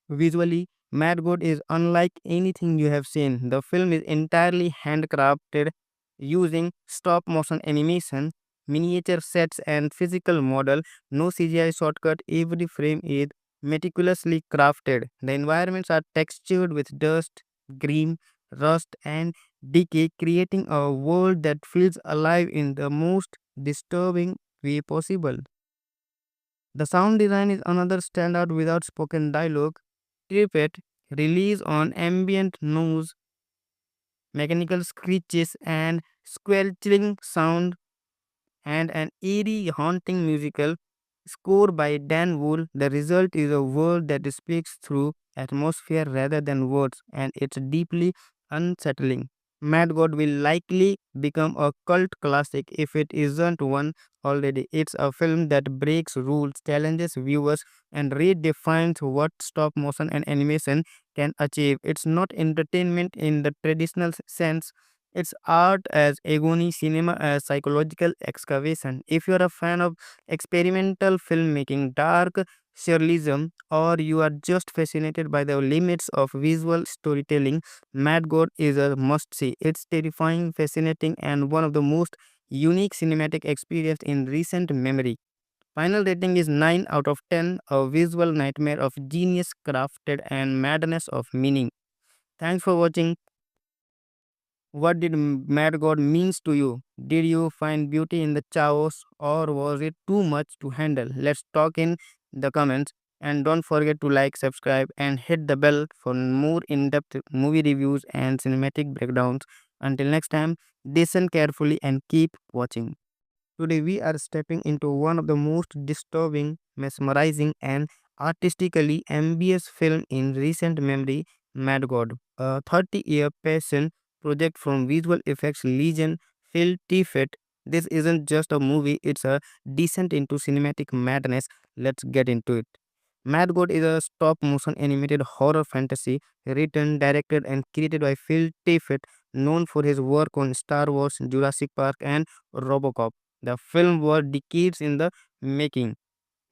Visually, Mad God is unlike anything you have seen. The film is entirely handcrafted using stop motion animation, miniature sets, and physical model. No CGI shortcut. Every frame is meticulously crafted. The environments are textured with dust, green, rust, and decay, creating a world that feels alive in the most disturbing way possible. The sound design is another standout without spoken dialogue. Tippett relies on ambient noise, mechanical screeches, and squelching sound, and an eerie, haunting musical score by Dan Wool. The result is a world that speaks through atmosphere rather than words, and it's deeply unsettling. Mad God will likely become a cult classic if it isn't one already. It's a film that breaks rules, challenges viewers, and redefines what stop motion and animation can achieve. It's not entertainment in the traditional sense, it's art as agony, cinema as psychological excavation. If you're a fan of experimental filmmaking, dark surrealism, or you are just fascinated by the limits of visual storytelling, Mad God is a must see. It's terrifying, fascinating, and one of the most unique cinematic experience in recent memory. Final rating is 9 out of 10, a visual nightmare of genius crafted and madness of meaning. Thanks for watching. What did Mad God means to you? Did you find beauty in the chaos or was it too much to handle? Let's talk in the comments and don't forget to like, subscribe and hit the bell for more in-depth movie reviews and cinematic breakdowns. Until next time, listen carefully and keep watching. Today, we are stepping into one of the most disturbing, mesmerizing, and artistically ambitious film in recent memory, Mad God, a 30-year passion project from visual effects legend Phil Tippett. This isn't just a movie, it's a descent into cinematic madness. Let's get into it. Mad God is a stop motion animated horror fantasy written, directed, and created by Phil Tippett, known for his work on Star Wars, Jurassic Park, and Robocop. The film was decades in the making.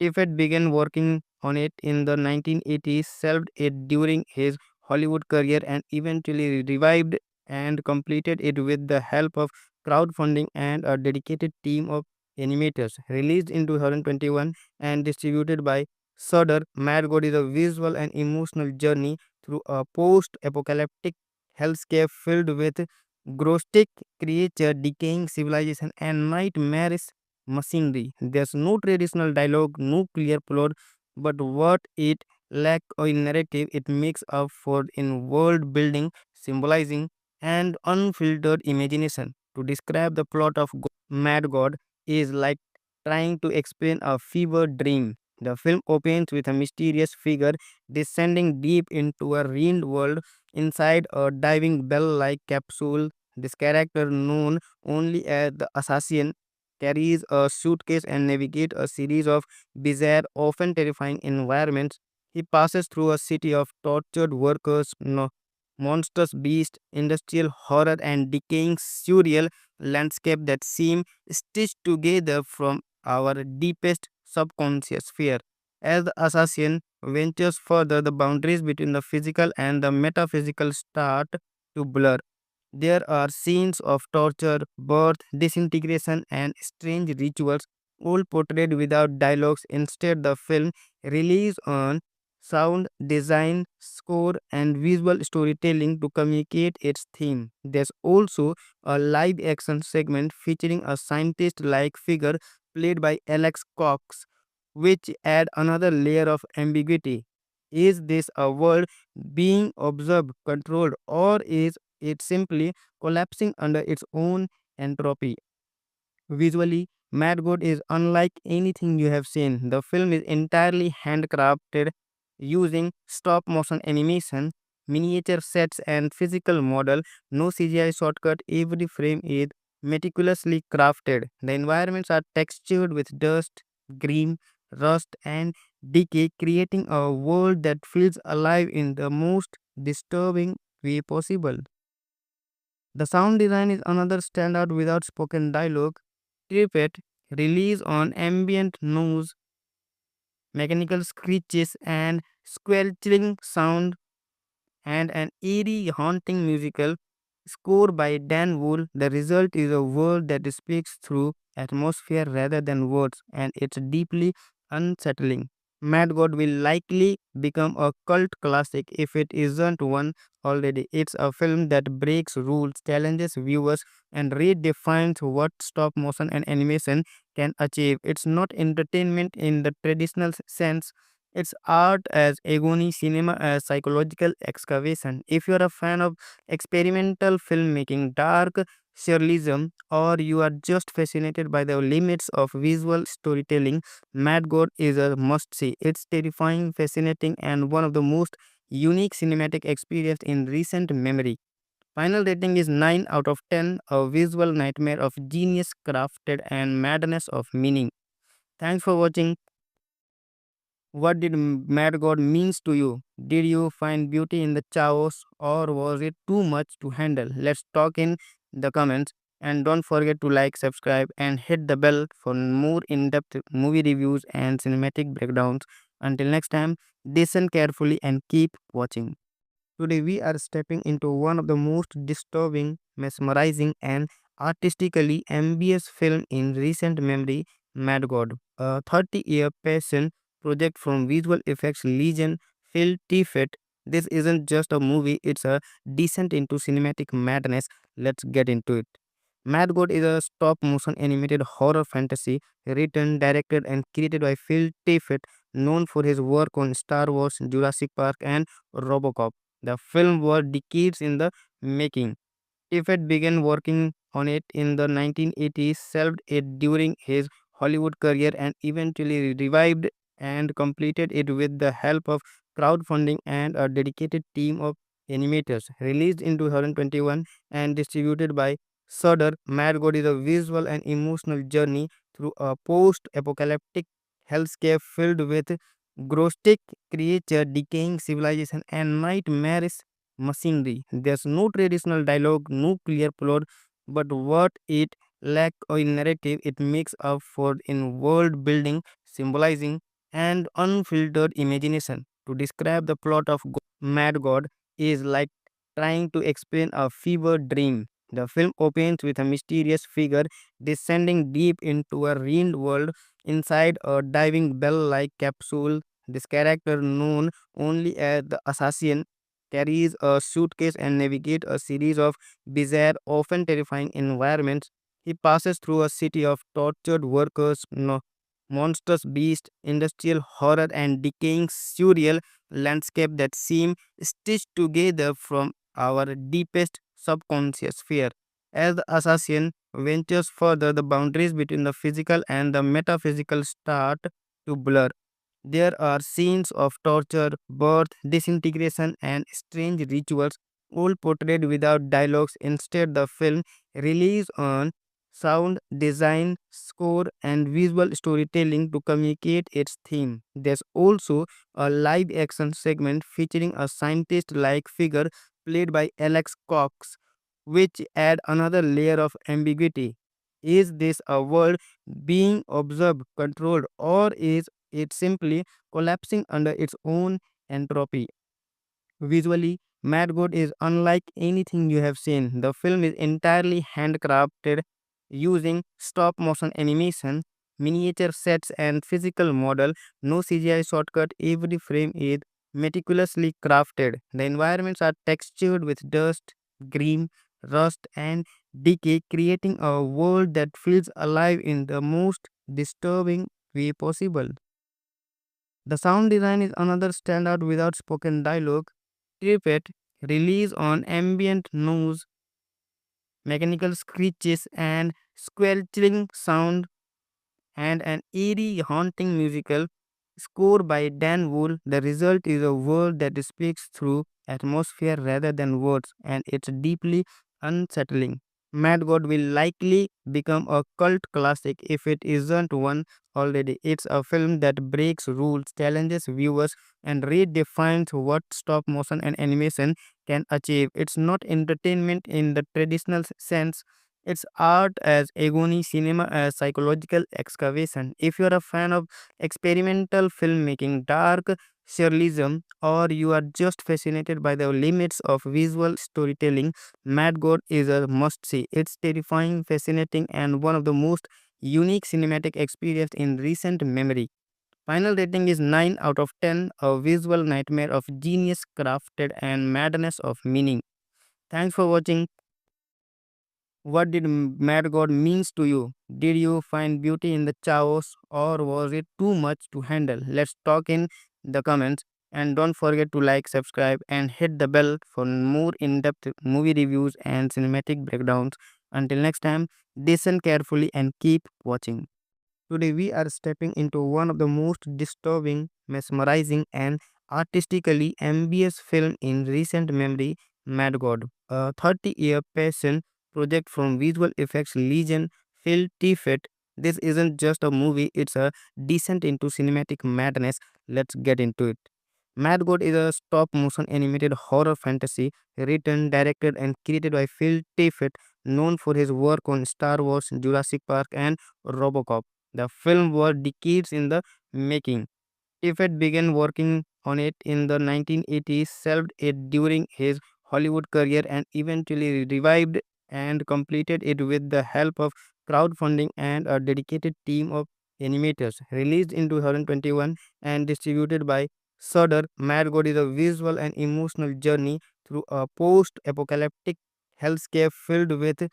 Tippett began working on it in the 1980s, solved it during his Hollywood career, and eventually revived and completed it with the help of crowdfunding and a dedicated team of animators. Released in 2021 and distributed by Shudder, Mad God is a visual and emotional journey through a post-apocalyptic hellscape filled with grotesque creature, decaying civilization, and nightmarish machinery. There's no traditional dialogue, no clear plot, but what it lacks in narrative, it makes up for in world building, symbolizing, and unfiltered imagination. To describe the plot of Mad God is like trying to explain a fever dream. The film opens with a mysterious figure descending deep into a ruined world inside a diving bell like capsule. This character, known only as the assassin, carries a suitcase and navigates a series of bizarre, often terrifying environments. He passes through a city of tortured workers, monstrous beasts, industrial horror, and decaying surreal landscape that seem stitched together from our deepest subconscious fear. As the assassin ventures further, the boundaries between the physical and the metaphysical start to blur. There are scenes of torture, birth, disintegration, and strange rituals, all portrayed without dialogues. Instead, the film relies on sound design, score, and visual storytelling to communicate its theme. There's also a live action segment featuring a scientist like figure played by Alex Cox, which add another layer of ambiguity. Is this a world being observed, controlled, or is it simply collapsing under its own entropy? Visually, Mad God is unlike anything you have seen. The film is entirely handcrafted using stop motion animation, miniature sets, and physical model. No CGI shortcut. Every frame is meticulously crafted. The environments are textured with dust, green, rust, and decay, creating a world that feels alive in the most disturbing way possible. The sound design is another standout without spoken dialogue. Trippet relies on ambient noise, mechanical screeches, and squelching sound, and an eerie, haunting musical score by Dan Wool. The result is a world that speaks through atmosphere rather than words, and it's deeply unsettling. Mad God will likely become a cult classic if it isn't one already. It's a film that breaks rules, challenges viewers, and redefines what stop motion and animation can achieve. It's not entertainment in the traditional sense, it's art as agony, cinema as psychological excavation. If you're a fan of experimental filmmaking, dark surrealism, or you are just fascinated by the limits of visual storytelling, Mad God is a must see. It's terrifying, fascinating, and one of the most unique cinematic experience in recent memory. Final rating is 9 out of 10, a visual nightmare of genius crafted and madness of meaning. Thanks for watching. What did Mad God means to you? Did you find beauty in the chaos or was it too much to handle? Let's talk in the comments and don't forget to like, subscribe and hit the bell for more in-depth movie reviews and cinematic breakdowns. Until next time, listen carefully and keep watching. Today, we are stepping into one of the most disturbing, mesmerizing, and artistically ambitious film in recent memory, Mad God, a 30-year passion project from visual effects legend Phil Tippett. This isn't just a movie, it's a descent into cinematic madness. Let's get into it. Mad God is a stop motion animated horror fantasy written, directed, and created by Phil Tippett, known for his work on Star Wars, Jurassic Park, and Robocop. The film was decades in the making. Tippett began working on it in the 1980s, shelved it during his Hollywood career, and eventually revived and completed it with the help of crowdfunding and a dedicated team of animators. Released in 2021 and distributed by Shudder, Mad God is a visual and emotional journey through a post-apocalyptic hellscape filled with grotesque creature, decaying civilization, and nightmarish machinery. There's no traditional dialogue, no clear plot, but what it lacks in narrative, it makes up for in world building, symbolizing, and unfiltered imagination. To describe the plot of Mad God is like trying to explain a fever dream. The film opens with a mysterious figure descending deep into a ruined world inside a diving bell like capsule. This character, known only as the assassin, carries a suitcase and navigates a series of bizarre, often terrifying environments. He passes through a city of tortured workers, monstrous beasts, industrial horror, and decaying surreal landscape that seem stitched together from our deepest subconscious fear. As the assassin ventures further, the boundaries between the physical and the metaphysical start to blur. There are scenes of torture, birth, disintegration, and strange rituals, all portrayed without dialogues. Instead, the film relies on sound design, score, and visual storytelling to communicate its theme. There's also a live action segment featuring a scientist like figure played by Alex Cox, which add another layer of ambiguity. Is this a world being observed, controlled, or is it simply collapsing under its own entropy? Visually, Mad God is unlike anything you have seen. The film is entirely handcrafted using stop motion animation, miniature sets, and physical model. No CGI shortcut. Every frame is meticulously crafted. The environments are textured with dust, grime, rust, and decay, creating a world that feels alive in the most disturbing way possible. The sound design is another standout without spoken dialogue. Tippett relies on ambient noise, mechanical screeches, and squelching sound, and an eerie, haunting musical score by Dan Wool. The result is a world that speaks through atmosphere rather than words, and it's deeply unsettling. Mad God will likely become a cult classic if it isn't one already. It's a film that breaks rules, challenges viewers, and redefines what stop motion and animation can achieve. It's not entertainment in the traditional sense, it's art as agony, cinema as psychological excavation. If you're a fan of experimental filmmaking, dark surrealism, or you are just fascinated by the limits of visual storytelling, Mad God is a must see. It's terrifying, fascinating, and one of the most unique cinematic experience in recent memory. Final rating is 9 out of 10, a visual nightmare of genius crafted and madness of meaning. Thanks for watching. What did Mad God means to you? Did you find beauty in the chaos or was it too much to handle? Let's talk in the comments, and don't forget to like, subscribe and hit the bell for more in-depth movie reviews and cinematic breakdowns. Until next time, listen carefully and keep watching. Today, we are stepping into one of the most disturbing, mesmerizing, and artistically ambitious film in recent memory, Mad God, a 30-year passion project from visual effects legend Phil Tippett. This isn't just a movie, it's a descent into cinematic madness. Let's get into it. Mad God is a stop motion animated horror fantasy written, directed, and created by Phil Tippett, known for his work on Star Wars, Jurassic Park, and Robocop. The film was decades in the making. Tippett began working on it in the 1980s, shelved it during his Hollywood career, and eventually revived and completed it with the help of crowdfunding and a dedicated team of animators. Released in 2021 and distributed by Shudder, Mad God is a visual and emotional journey through a post-apocalyptic hellscape filled with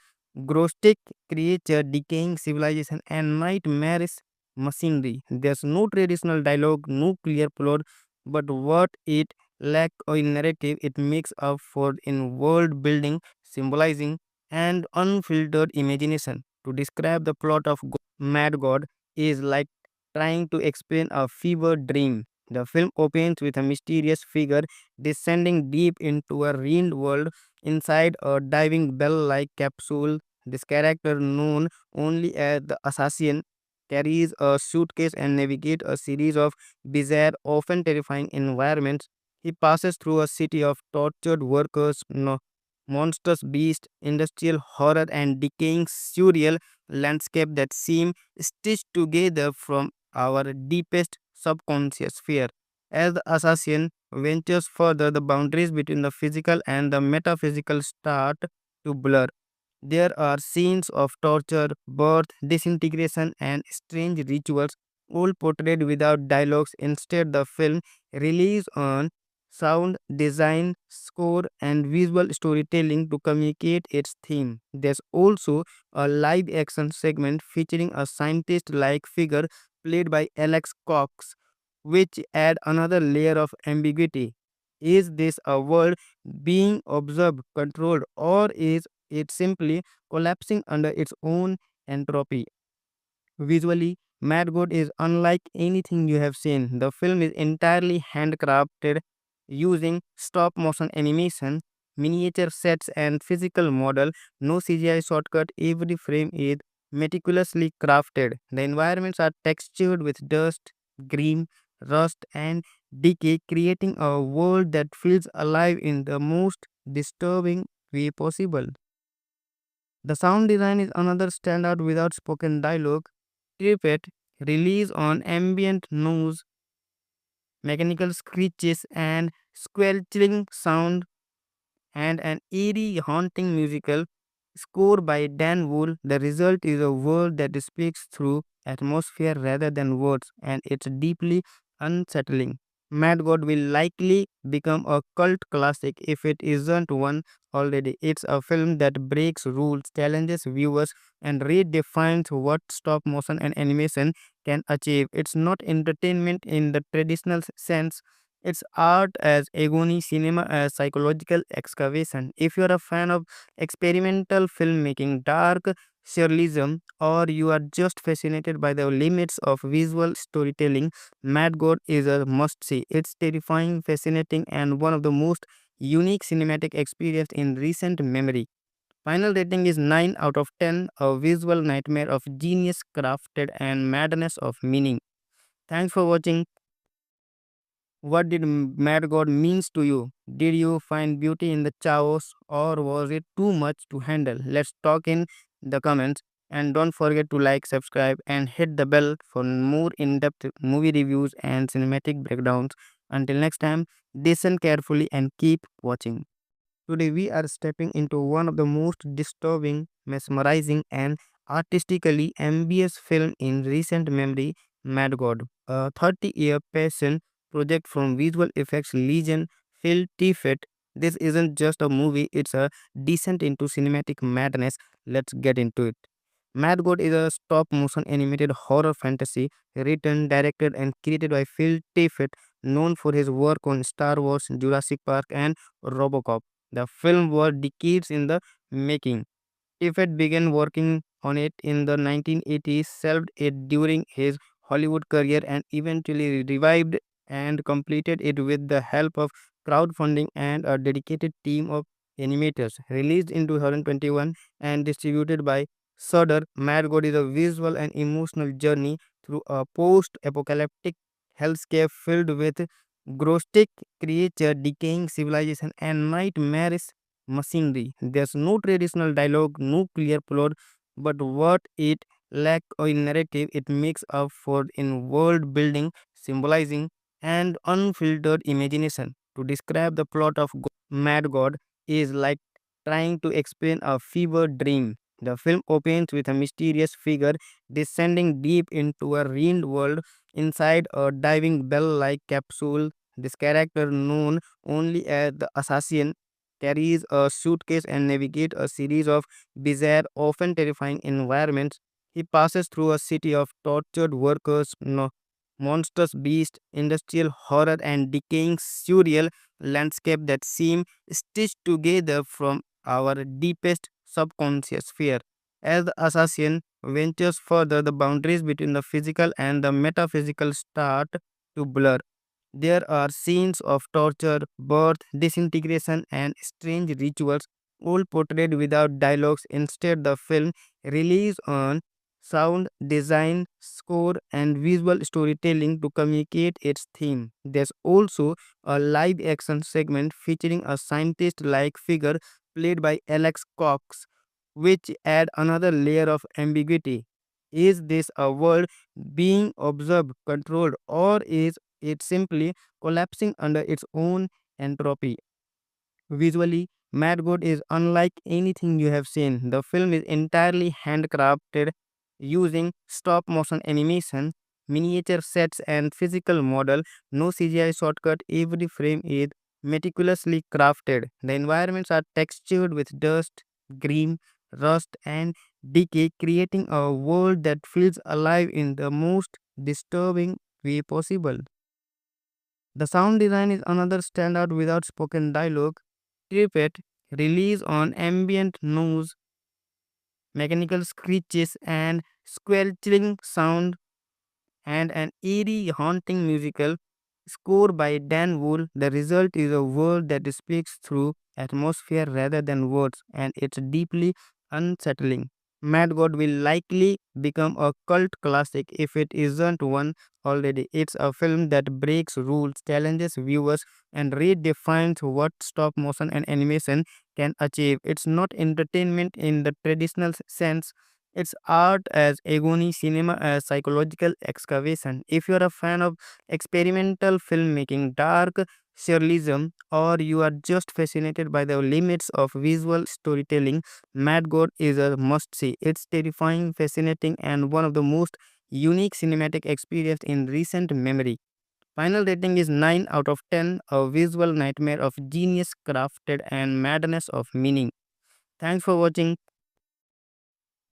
grotesque creature, decaying civilization, and nightmarish machinery. There's no traditional dialogue, no clear plot, but what it lacks in narrative, it makes up for in world building, symbolizing, and unfiltered imagination. To describe the plot of Mad God is like trying to explain a fever dream. The film opens with a mysterious figure descending deep into a ruined world inside a diving bell like capsule. This character, known only as the assassin, carries a suitcase and navigates a series of bizarre, often terrifying environments. He passes through a city of tortured workers, monstrous beasts, industrial horror, and decaying surreal landscape that seem stitched together from our deepest subconscious fear. As the assassin ventures further, the boundaries between the physical and the metaphysical start to blur. There are scenes of torture, birth, disintegration, and strange rituals, all portrayed without dialogues. Instead, the film relies on sound design, score, and visual storytelling to communicate its theme. There's also a live action segment featuring a scientist like figure played by Alex Cox, which add another layer of ambiguity. Is this a world being observed, controlled, or is it simply collapsing under its own entropy? Visually, Mad God is unlike anything you have seen. The film is entirely handcrafted using stop motion animation, miniature sets, and physical model. No CGI shortcut, every frame is meticulously crafted. The environments are textured with dust, green, rust, and decay, creating a world that feels alive in the most disturbing way possible. The sound design is another standout without spoken dialogue. Tippett relies on ambient noise, mechanical screeches, and squelching sound, and an eerie, haunting musical score by Dan Wool. The result is a world that speaks through atmosphere rather than words, and it's deeply unsettling. Mad God will likely become a cult classic if it isn't one already. It's a film that breaks rules, challenges viewers, and redefines what stop motion and animation can achieve. It's not entertainment in the traditional sense, it's art as agony, cinema as psychological excavation. If you're a fan of experimental filmmaking, dark surrealism, or you are just fascinated by the limits of visual storytelling, Mad God is a must see. It's terrifying, fascinating, and one of the most unique cinematic experience in recent memory. Final rating is 9 out of 10, a visual nightmare of genius crafted and madness of meaning. Thanks for watching. What did Mad God means to you? Did you find beauty in the chaos or was it too much to handle? Let's talk in the comments, and don't forget to like, subscribe and hit the bell for more in-depth movie reviews and cinematic breakdowns. Until next time, listen carefully and keep watching. Today, we are stepping into one of the most disturbing, mesmerizing, and artistically ambitious film in recent memory, Mad God, a 30-year passion project from visual effects legend Phil Tippett. This isn't just a movie, it's a descent into cinematic madness. Let's get into it. Mad God is a stop motion animated horror fantasy written, directed, and created by Phil Tippett, known for his work on Star Wars, Jurassic Park, and Robocop. The film was decades in the making. Tippett began working on it in the 1980s, shelved it during his Hollywood career, and eventually revived and completed it with the help of crowdfunding and a dedicated team of animators. Released in 2021 and distributed by Shudder, Mad God is a visual and emotional journey through a post-apocalyptic hellscape filled with grotesque creature, decaying civilization, and nightmarish machinery. There's no traditional dialogue, no clear plot, but what it lacks in narrative, it makes up for in world building, symbolizing, and unfiltered imagination. To describe the plot of Mad God is like trying to explain a fever dream. The film opens with a mysterious figure descending deep into a ruined world inside a diving bell like capsule. This character, known only as the assassin, carries a suitcase and navigates a series of bizarre, often terrifying environments. He passes through a city of tortured workers, monstrous beasts, industrial horror, and decaying surreal landscape that seem stitched together from our deepest subconscious fear. As the assassin ventures further, the boundaries between the physical and the metaphysical start to blur. There are scenes of torture, birth, disintegration, and strange rituals, all portrayed without dialogues. Instead, the film relies on sound design, score, and visual storytelling to communicate its theme. There's also a live action segment featuring a scientist like figure played by Alex Cox, which add another layer of ambiguity. Is this a world being observed, controlled, or is it simply collapsing under its own entropy? Visually, Mad God is unlike anything you have seen. The film is entirely handcrafted using stop motion animation, miniature sets, and physical model. No CGI shortcut, every frame is meticulously crafted. The environments are textured with dust, grime, rust, and decay, creating a world that feels alive in the most disturbing way possible. The sound design is another standout without spoken dialogue. Tripet relies on ambient noise, mechanical screeches, and squelching sound, and an eerie, haunting musical score by Dan Wool. The result is a world that speaks through atmosphere rather than words, and it's deeply unsettling. Mad God will likely become a cult classic if it isn't one already. It's a film that breaks rules, challenges viewers, and redefines what stop motion and animation can achieve. It's not entertainment in the traditional sense, it's art as agony, cinema as psychological excavation. If you're a fan of experimental filmmaking, dark surrealism, or you are just fascinated by the limits of visual storytelling, Mad God is a must see. It's terrifying, fascinating, and one of the most unique cinematic experience in recent memory. Final rating is 9 out of 10, a visual nightmare of genius crafted and madness of meaning. Thanks for watching.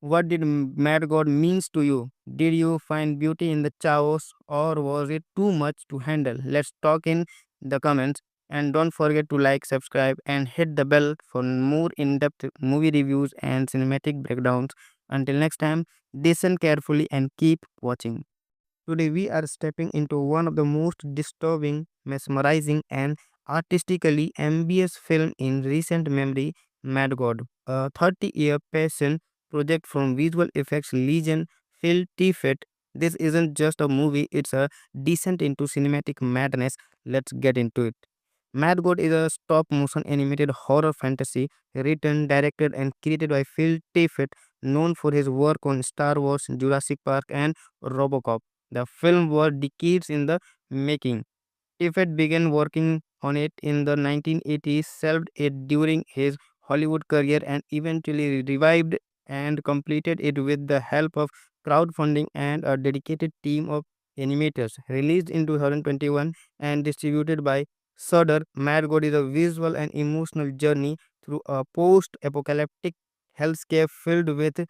What did Mad God means to you? Did you find beauty in the chaos or was it too much to handle? Let's talk in the comments, and don't forget to like, subscribe and hit the bell for more in-depth movie reviews and cinematic breakdowns. Until next time, listen carefully and keep watching. Today, we are stepping into one of the most disturbing, mesmerizing, and artistically ambitious film in recent memory, Mad God, a 30-year passion project from visual effects legend Phil Tippett. This isn't just a movie, it's a descent into cinematic madness. Let's get into it. Mad God is a stop motion animated horror fantasy written, directed, and created by Phil Tippett, known for his work on Star Wars, Jurassic Park, and Robocop. The film was decades in the making. Tippett began working on it in the 1980s, shelved it during his Hollywood career, and eventually revived and completed it with the help of crowdfunding and a dedicated team of animators. Released in 2021 and distributed by Shudder, Mad God is a visual and emotional journey through a post-apocalyptic hellscape filled with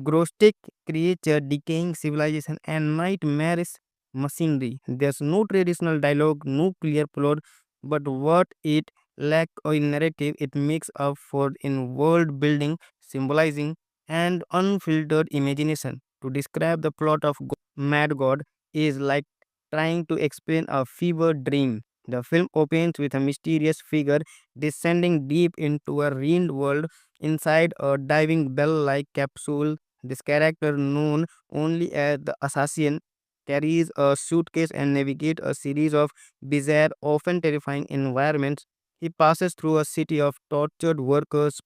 grotesque creatures, decaying civilization, and nightmarish machinery. There's no traditional dialogue, no clear plot, but what it lacks in narrative, it makes up for in world building, symbolizing, and unfiltered imagination. To describe the plot of Mad God is like trying to explain a fever dream. The film opens with a mysterious figure descending deep into a ruined world inside a diving bell like capsule. This character, known only as the assassin, carries a suitcase and navigates a series of bizarre, often terrifying environments. He passes through a city of tortured workers,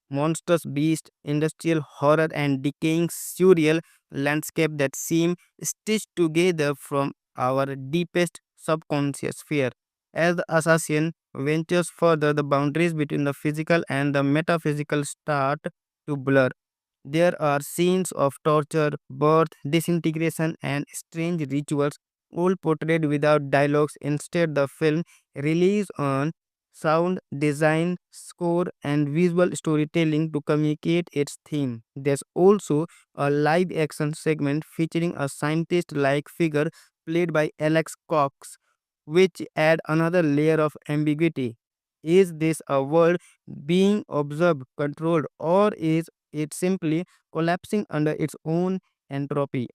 monstrous beasts, industrial horror, and decaying surreal landscape that seem stitched together from our deepest subconscious fear. As the assassin ventures further, the boundaries between the physical and the metaphysical start to blur. There are scenes of torture, birth, disintegration, and strange rituals, all portrayed without dialogues. Instead, the film relies on sound design, score, and visual storytelling to communicate its theme. There's also a live action segment featuring a scientist like figure played by Alex Cox, which add another layer of ambiguity. Is this a world being observed, controlled, or is it simply collapsing under its own entropy?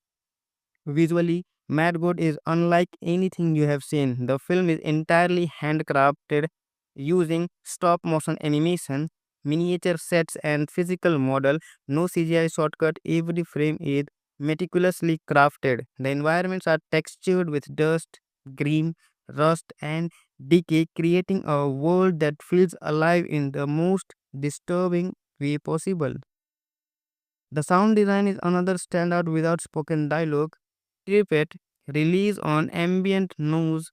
Visually, Mad God is unlike anything you have seen. The film is entirely handcrafted using stop motion animation, miniature sets, and physical model. No CGI shortcut, every frame is meticulously crafted. The environments are textured with dust, grime, rust, and decay, creating a world that feels alive in the most disturbing way possible. The sound design is another standout without spoken dialogue. Tippett relies on ambient noise,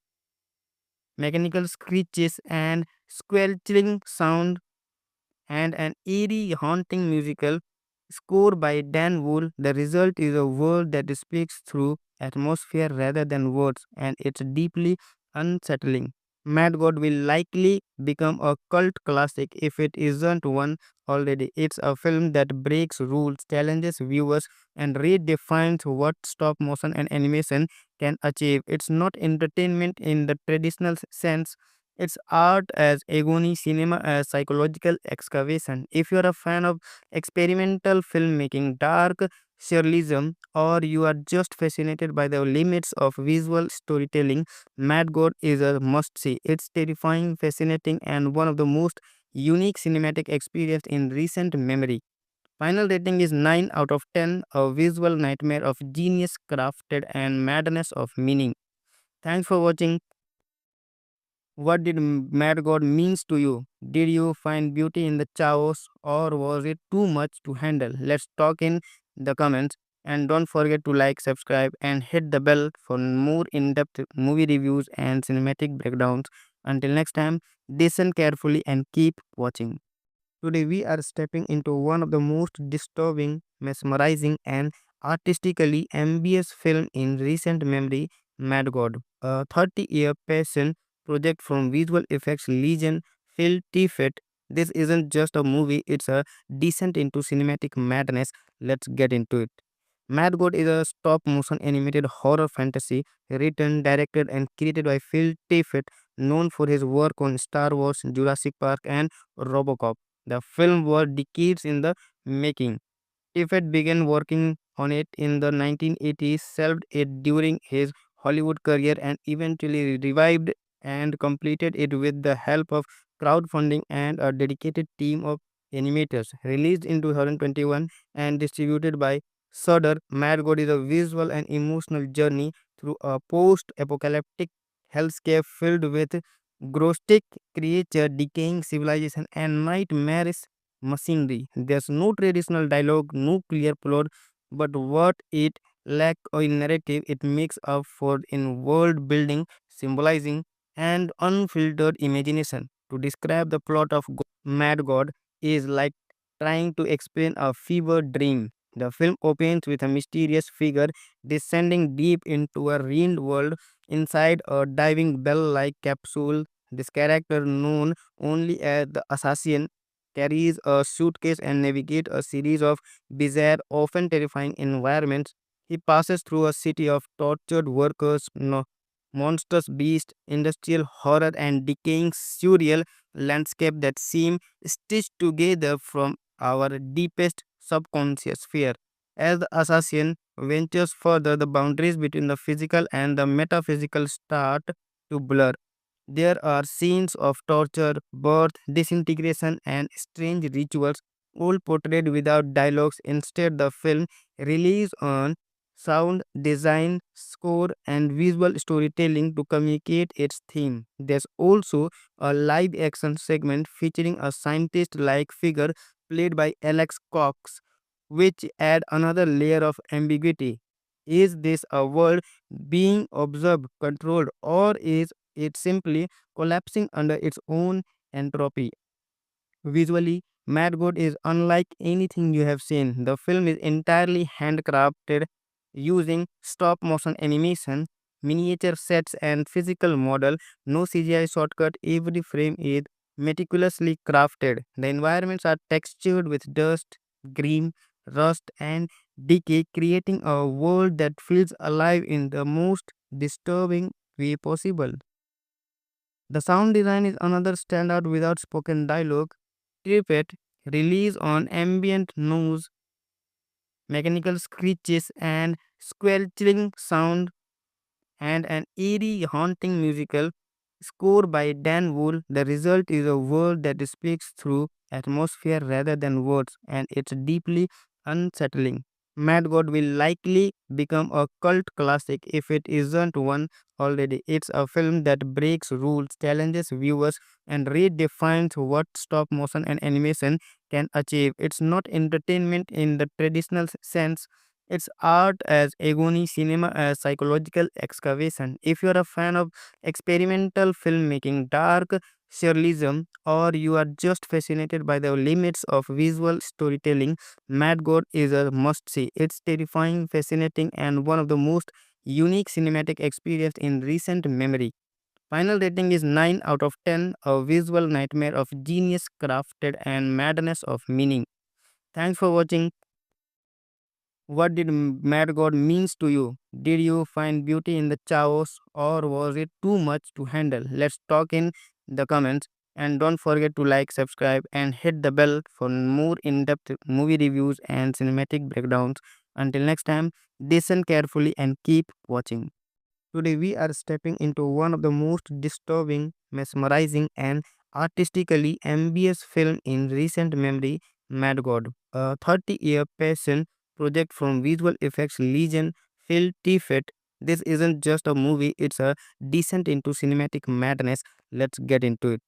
mechanical screeches, and squelching sound, and an eerie, haunting musical score by Dan Wool. The result is a world that speaks through atmosphere rather than words, and it's deeply unsettling. Mad God will likely become a cult classic if it isn't one already. It's a film that breaks rules, challenges viewers, and redefines what stop motion and animation can achieve. It's not entertainment in the traditional sense. It's art as agony, cinema as psychological excavation. If you're a fan of experimental filmmaking, dark surrealism, or you are just fascinated by the limits of visual storytelling, Mad God is a must see. It's terrifying, fascinating, and one of the most unique cinematic experience in recent memory. Final rating is 9 out of 10, a visual nightmare of genius crafted and madness of meaning. Thanks for watching. What did Mad God means to you? Did you find beauty in the chaos or was it too much to handle? Let's talk in the comments, and don't forget to like, subscribe and hit the bell for more in-depth movie reviews and cinematic breakdowns. Until next time, listen carefully and keep watching. Today, we are stepping into one of the most disturbing, mesmerizing, and artistically ambitious film in recent memory, Mad God, a 30-year passion project from visual effects legend Phil Tippett. This isn't just a movie, it's a descent into cinematic madness. Let's get into it. Mad God is a stop motion animated horror fantasy written, directed, and created by Phil Tippett, known for his work on Star Wars, Jurassic Park, and Robocop. The film was decades in the making. Tippett began working on it in the 1980s, shelved it during his Hollywood career, and eventually revived and completed it with the help of crowdfunding and a dedicated team of animators. Released in 2021 and distributed by Shudder, Mad God is a visual and emotional journey through a post-apocalyptic hellscape filled with grotesque creatures, decaying civilization, and nightmarish machinery. There's no traditional dialogue, no clear plot, but what it lacks in narrative, it makes up for in world building, symbolizing, and unfiltered imagination. To describe the plot of Mad God is like trying to explain a fever dream. The film opens with a mysterious figure descending deep into a ruined world inside a diving bell like capsule. This character, known only as the assassin, carries a suitcase and navigates a series of bizarre, often terrifying environments. He passes through a city of tortured workers, monstrous beasts, industrial horror, and decaying surreal landscape that seem stitched together from our deepest subconscious fear. As the assassin ventures further, the boundaries between the physical and the metaphysical start to blur. There are scenes of torture, birth, disintegration, and strange rituals, all portrayed without dialogues. Instead, the film relies on sound design, score, and visual storytelling to communicate its theme. There's also a live action segment featuring a scientist like figure played by Alex Cox, which add another layer of ambiguity. Is this a world being observed, controlled, or is it simply collapsing under its own entropy? Visually, Mad God is unlike anything you have seen. The film is entirely handcrafted using stop motion animation, miniature sets, and physical model. No CGI shortcut, every frame is meticulously crafted. The environments are textured with dust, green, rust, and decay, creating a world that feels alive in the most disturbing way possible. The sound design is another standout without spoken dialogue. Tippett relies on ambient noise, mechanical screeches, and squelching sound, and an eerie, haunting musical score by Dan Wool. The result is a world that speaks through atmosphere rather than words, and it's deeply unsettling. Mad God will likely become a cult classic if it isn't one already. It's a film that breaks rules, challenges viewers, and redefines what stop motion and animation can achieve. It's not entertainment in the traditional sense, it's art as agony, cinema as psychological excavation. If you're a fan of experimental filmmaking, dark surrealism, or you are just fascinated by the limits of visual storytelling, Mad God is a must see. It's terrifying, fascinating, and one of the most unique cinematic experience in recent memory. Final rating is 9 out of 10, a visual nightmare of genius crafted and madness of meaning. Thanks for watching. What did Mad God means to you? Did you find beauty in the chaos or was it too much to handle? Let's talk in the comments, and don't forget to like, subscribe and hit the bell for more in-depth movie reviews and cinematic breakdowns. Until next time, listen carefully and keep watching. Today, we are stepping into one of the most disturbing, mesmerizing, and artistically ambitious film in recent memory, Mad God, a 30-year passion project from visual effects legend Phil Tippett. This isn't just a movie, it's a descent into cinematic madness. Let's get into it.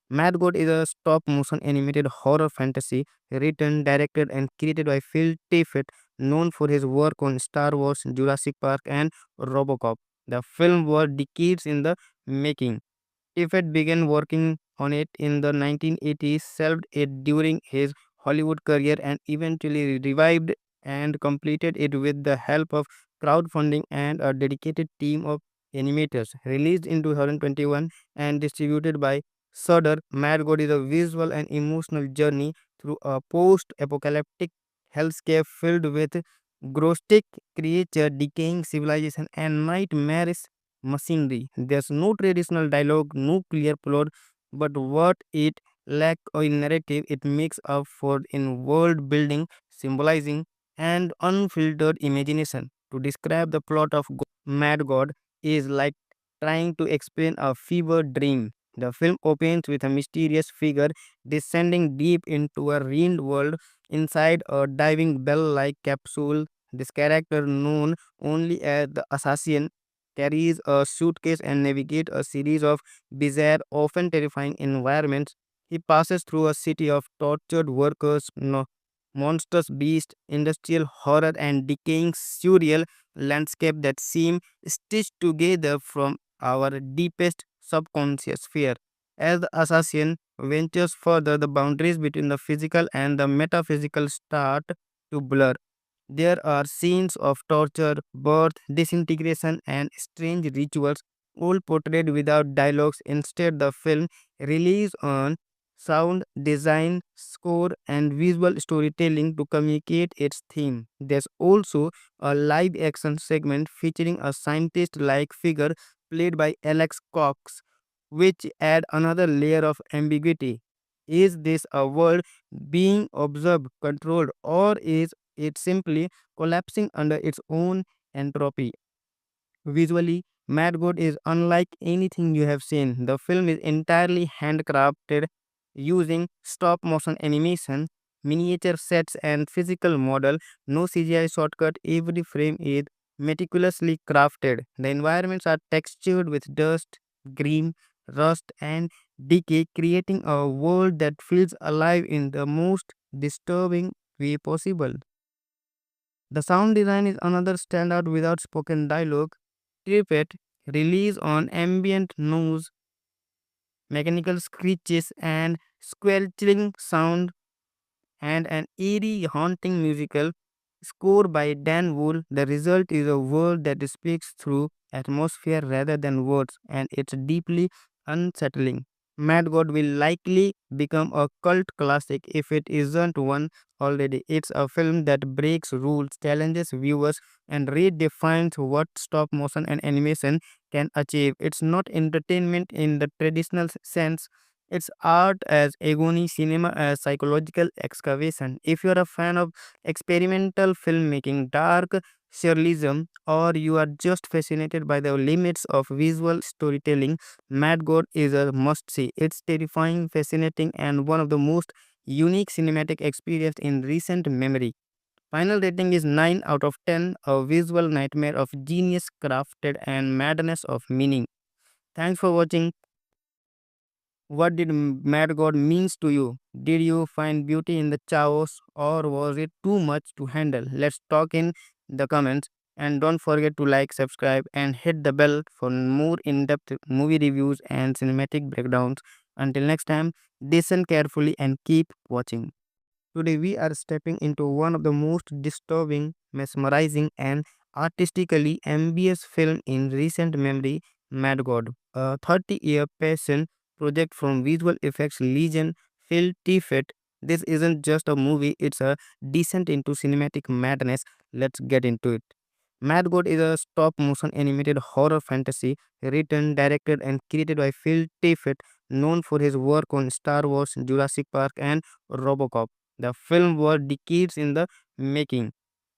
Mad God is a stop motion animated horror fantasy written, directed, and created by Phil Tippett, known for his work on Star Wars, Jurassic Park, and Robocop. The film was decades in the making. Tippett began working on it in the 1980s, shelved it during his Hollywood career, and eventually revived and completed it with the help of crowdfunding and a dedicated team of animators. Released in 2021 and distributed by Shudder, Mad God is a visual and emotional journey through a post-apocalyptic hellscape filled with grotesque creatures, decaying civilization, and nightmarish machinery. There's no traditional dialogue, no clear plot, but what it lacks in narrative, it makes up for in world building, symbolizing, and unfiltered imagination. To describe the plot of Mad God is like trying to explain a fever dream. The film opens with a mysterious figure descending deep into a ruined world inside a diving bell like capsule. This character, known only as the assassin, carries a suitcase and navigates a series of bizarre, often terrifying environments. He passes through a city of tortured workers, monstrous beasts, industrial horror, and decaying surreal landscape that seem stitched together from our deepest subconscious fear. As the assassin ventures further, the boundaries between the physical and the metaphysical start to blur. There are scenes of torture, birth, disintegration, and strange rituals, all portrayed without dialogues. Instead, the film relies on sound design, score, and visual storytelling to communicate its theme. There's also a live action segment featuring a scientist like figure played by Alex Cox, which add another layer of ambiguity. Is this a world being observed, controlled, or is it simply collapsing under its own entropy? Visually, Mad God is unlike anything you have seen. The film is entirely handcrafted using stop motion animation, miniature sets, and physical model. No CGI shortcut, every frame is meticulously crafted. The environments are textured with dust, green, rust, and decay, creating a world that feels alive in the most disturbing way possible. The sound design is another standout without spoken dialogue. Tippett relies on ambient noise, mechanical screeches, and squelching sound, and an eerie, haunting musical score by Dan Wool. The result is a world that speaks through atmosphere rather than words, and it's deeply unsettling. Mad God will likely become a cult classic if it isn't one already. It's a film that breaks rules, challenges viewers, and redefines what stop motion and animation can achieve. It's not entertainment in the traditional sense, it's art as agony, cinema as psychological excavation. If you're a fan of experimental filmmaking, dark surrealism, or you are just fascinated by the limits of visual storytelling, Mad God is a must see. It's terrifying, fascinating, and one of the most unique cinematic experience in recent memory. Final rating is 9 out of 10, a visual nightmare of genius crafted and madness of meaning. Thanks for watching. What did Mad God means to you? Did you find beauty in the chaos or was it too much to handle? Let's talk in the comments, and don't forget to like, subscribe and hit the bell for more in-depth movie reviews and cinematic breakdowns. Until next time, listen carefully and keep watching. Today, we are stepping into one of the most disturbing, mesmerizing, and artistically ambitious film in recent memory, Mad God, a 30-year passion project from visual effects legend Phil Tippett. This isn't just a movie, it's a descent into cinematic madness. Let's get into it. Mad God is a stop motion animated horror fantasy written, directed, and created by Phil Tippett, known for his work on Star Wars, Jurassic Park, and Robocop. The film was decades in the making.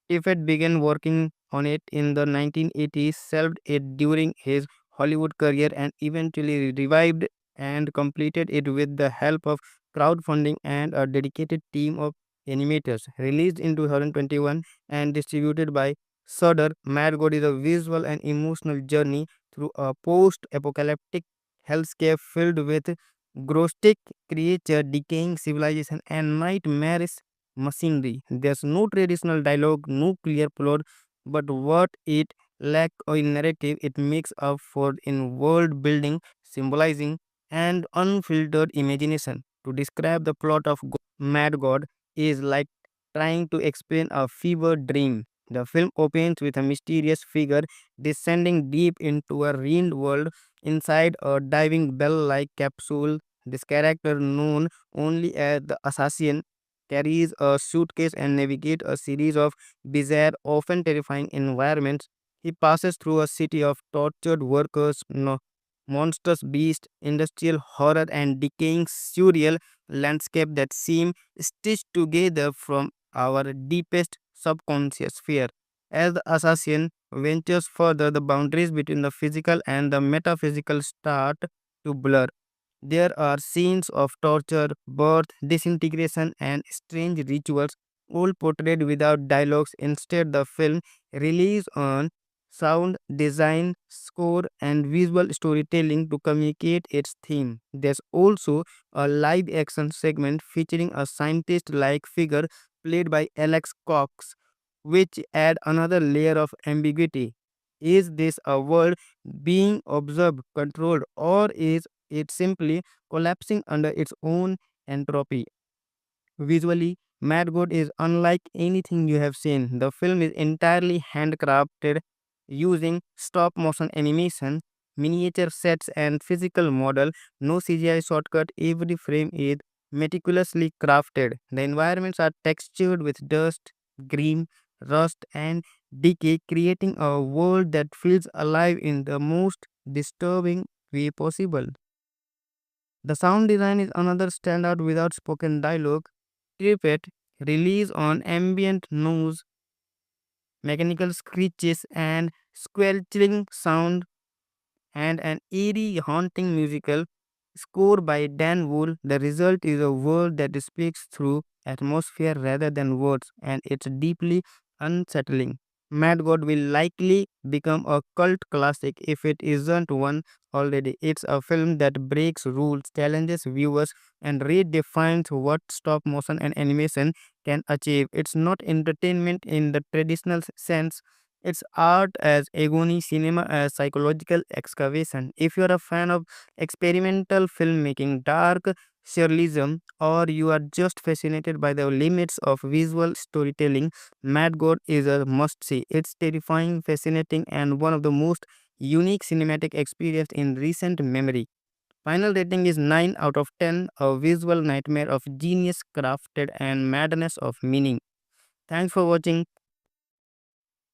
Tippett began working on it in the 1980s, shelved it during his Hollywood career, and eventually revived and completed it with the help of crowdfunding and a dedicated team of animators. Released in 2021 and distributed by Shudder, Mad God is a visual and emotional journey through a post-apocalyptic hellscape filled with grotesque creatures, decaying civilization, and nightmarish machinery. There's no traditional dialogue, no clear plot, but what it lacks in narrative, it makes up for in world building, symbolizing, and unfiltered imagination. To describe the plot of Mad God is like trying to explain a fever dream. The film opens with a mysterious figure descending deep into a ruined world inside a diving bell like capsule. This character, known only as the assassin, carries a suitcase and navigates a series of bizarre, often terrifying environments. He passes through a city of tortured workers, monstrous beasts, industrial horror, and decaying surreal landscape that seem stitched together from our deepest subconscious fear. As the assassin ventures further, the boundaries between the physical and the metaphysical start to blur. There are scenes of torture, birth, disintegration, and strange rituals, all portrayed without dialogues. Instead, the film relies on sound design, score, and visual storytelling to communicate its theme. There's also a live action segment featuring a scientist like figure played by Alex Cox, which add another layer of ambiguity. Is this a world being observed, controlled, or is it simply collapsing under its own entropy? Visually, Mad God is unlike anything you have seen. The film is entirely handcrafted using stop motion animation, miniature sets, and physical model. No CGI shortcut, every frame is meticulously crafted. The environments are textured with dust, green, rust, and decay, creating a world that feels alive in the most disturbing way possible. The sound design is another standout without spoken dialogue. Tippett relies on ambient noise, mechanical screeches, and squelching sound, and an eerie, haunting musical score by Dan Wool. The result is a world that speaks through atmosphere rather than words, and it's deeply unsettling. Mad God will likely become a cult classic if it isn't one already. It's a film that breaks rules, challenges viewers, and redefines what stop motion and animation can achieve. It's not entertainment in the traditional sense, it's art as agony, cinema as psychological excavation. If you're a fan of experimental filmmaking, dark surrealism, or you are just fascinated by the limits of visual storytelling, Mad God is a must see. It's terrifying, fascinating, and one of the most unique cinematic experience in recent memory. Final rating is 9 out of 10, a visual nightmare of genius crafted and madness of meaning. Thanks for watching.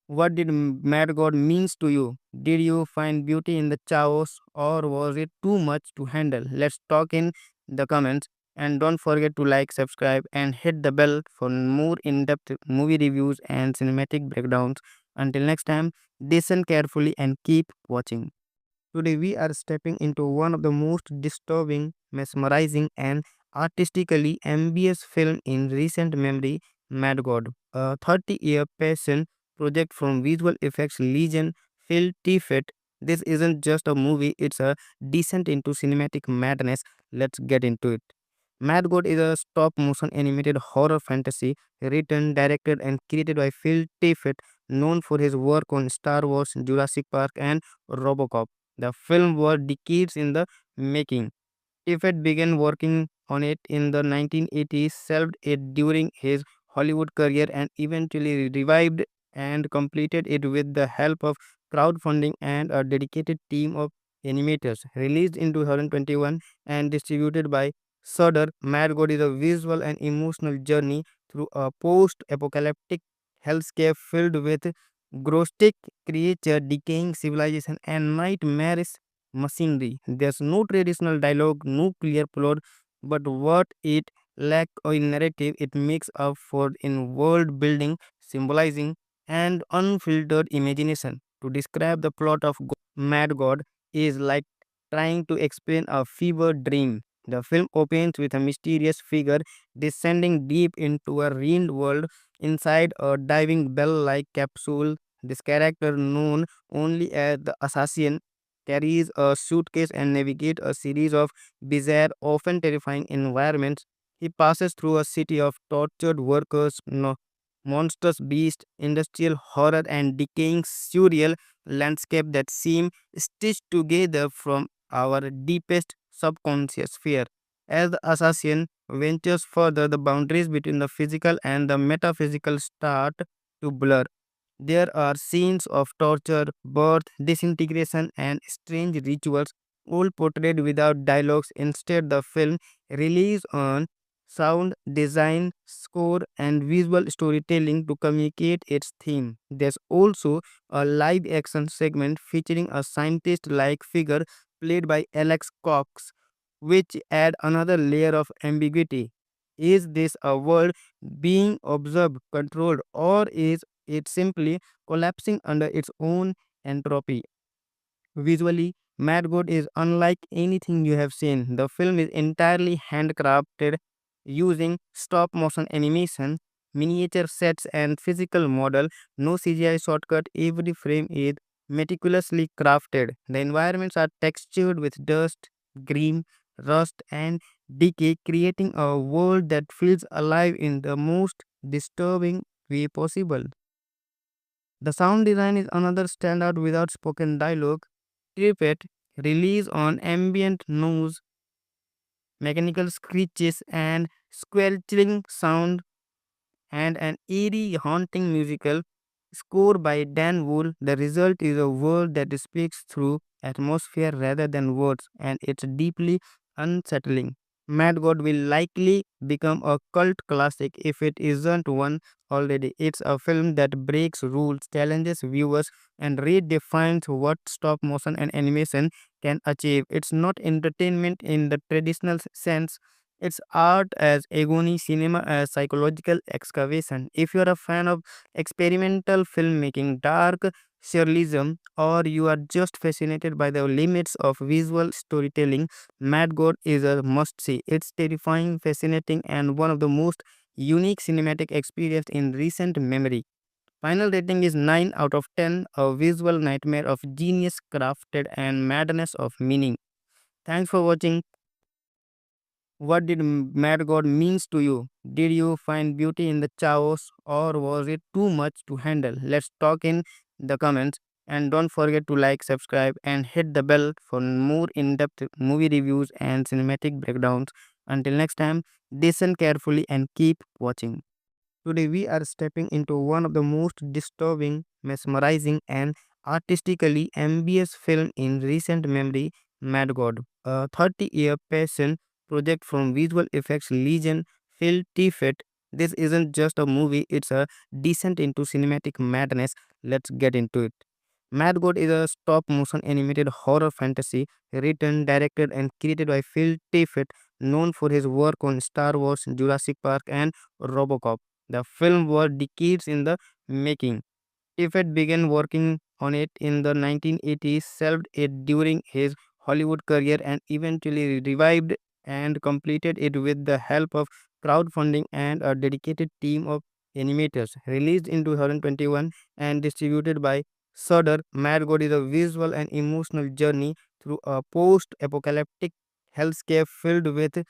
What did Mad God means to you? Did you find beauty in the chaos or was it too much to handle? Let's talk in the comments, and don't forget to like, subscribe and hit the bell for more in-depth movie reviews and cinematic breakdowns. Until next time, listen carefully and keep watching. Today, we are stepping into one of the most disturbing, mesmerizing, and artistically ambitious film in recent memory, Mad God, a 30-year passion project from visual effects legend Phil Tippett. This isn't just a movie, it's a descent into cinematic madness. Let's get into it. Mad God is a stop motion animated horror fantasy written, directed, and created by Phil Tippett, known for his work on Star Wars, Jurassic Park, and Robocop. The film was decades in the making. Tiffett began working on it in the 1980s, served it during his Hollywood career, and eventually revived and completed it with the help of crowdfunding and a dedicated team of animators. Released in 2021 and distributed by Shudder, Mad God is a visual and emotional journey through a post-apocalyptic hellscape filled with grotesque creatures, decaying civilization, and nightmarish machinery. There's no traditional dialogue, no clear plot, but what it lacks in narrative, it makes up for in world building, symbolizing, and unfiltered imagination. To describe the plot of Mad God is like trying to explain a fever dream. The film opens with a mysterious figure descending deep into a ruined world inside a diving bell like capsule. This character, known only as the assassin, carries a suitcase and navigates a series of bizarre, often terrifying environments. He passes through a city of tortured workers, monstrous beasts, industrial horror, and decaying surreal landscape that seem stitched together from our deepest subconscious fear. As the assassin ventures further, the boundaries between the physical and the metaphysical start to blur. There are scenes of torture, birth, disintegration, and strange rituals, all portrayed without dialogues. Instead, the film relies on sound design, score, and visual storytelling to communicate its theme. There's also a live action segment featuring a scientist like figure played by Alex Cox, which add another layer of ambiguity. Is this a world being observed, controlled, or is it simply collapsing under its own entropy? Visually, Mad God is unlike anything you have seen. The film is entirely handcrafted using stop motion animation, miniature sets, and physical model. No CGI shortcut. Every frame is meticulously crafted. The environments are textured with dust, green, rust, and decay, creating a world that feels alive in the most disturbing way possible. The sound design is another standout without spoken dialogue. Tippett relies on ambient noise, mechanical screeches, and squelching sound, and an eerie, haunting musical score by Dan Wool. The result is a world that speaks through atmosphere rather than words, and it's deeply unsettling. Mad God will likely become a cult classic if it isn't one already. It's a film that breaks rules, challenges viewers, and redefines what stop motion and animation can achieve. It's not entertainment in the traditional sense, it's art as agony, cinema as psychological excavation. If you're a fan of experimental filmmaking, dark surrealism, or you are just fascinated by the limits of visual storytelling, Mad God is a must see. It's terrifying, fascinating, and one of the most unique cinematic experience in recent memory. Final rating is 9 out of 10, a visual nightmare of genius crafted and madness of meaning. Thanks for watching. What did Mad God means to you? Did you find beauty in the chaos or was it too much to handle? Let's talk in the comments, and don't forget to like, subscribe and hit the bell for more in-depth movie reviews and cinematic breakdowns. Until next time, listen carefully and keep watching. Today, we are stepping into one of the most disturbing, mesmerizing, and artistically ambitious film in recent memory, Mad God, a 30-year passion project from visual effects legend Phil Tippett. This isn't just a movie, it's a descent into cinematic madness. Let's get into it. Mad God is a stop motion animated horror fantasy written, directed, and created by Phil Tippett, known for his work on Star Wars, Jurassic Park, and Robocop. The film was decades in the making. Tippett began working on it in the 1980s, served it during his Hollywood career, and eventually revived and completed it with the help of crowdfunding and a dedicated team of animators. Released in 2021 and distributed by Shudder, Mad God is a visual and emotional journey through a post-apocalyptic hellscape filled with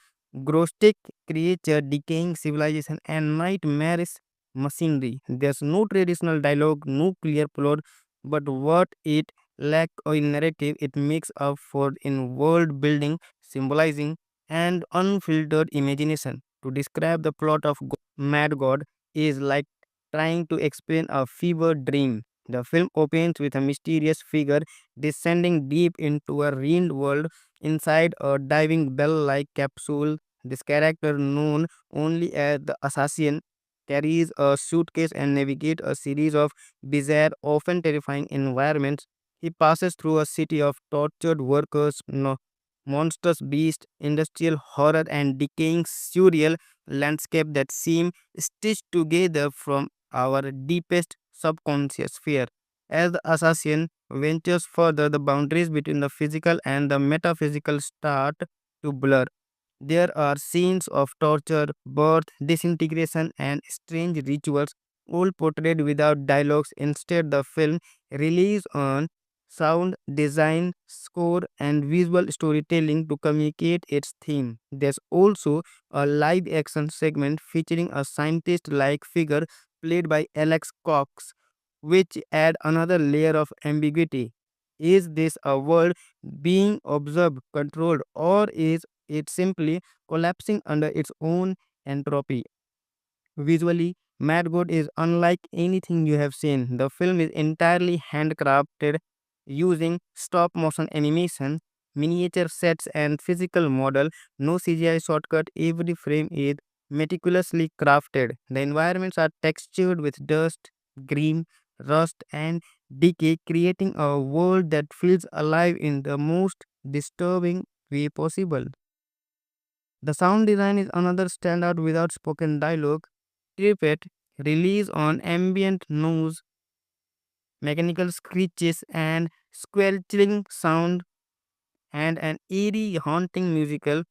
grotesque creature, decaying civilization, and nightmarish machinery. There's no traditional dialogue, no clear plot, but what it lacks in narrative, it makes up for in world building, symbolizing, and unfiltered imagination. To describe the plot of Mad God is like trying to explain a fever dream. The film opens with a mysterious figure descending deep into a ruined world inside a diving bell like capsule. This character, known only as the assassin, carries a suitcase and navigates a series of bizarre, often terrifying environments. He passes through a city of tortured workers, monstrous beasts, industrial horror, and decaying surreal landscape that seem stitched together from our deepest subconscious fear. As the assassin ventures further, the boundaries between the physical and the metaphysical start to blur. There are scenes of torture, birth, disintegration, and strange rituals, all portrayed without dialogues. Instead, the film relies on sound design, score, and visual storytelling to communicate its theme. There's also a live action segment featuring a scientist like figure played by Alex Cox, which add another layer of ambiguity. Is this a world being observed, controlled, or is it simply collapsing under its own entropy? Visually, Mad God is unlike anything you have seen. The film is entirely handcrafted using stop motion animation, miniature sets, and physical model. No CGI shortcut. Every frame is meticulously crafted. The environments are textured with dust, green, rust, and decay, creating a world that feels alive in the most disturbing way possible. The sound design is another standout without spoken dialogue. Tippett relies on ambient noise, mechanical screeches, and squelching sound, and an eerie, haunting musical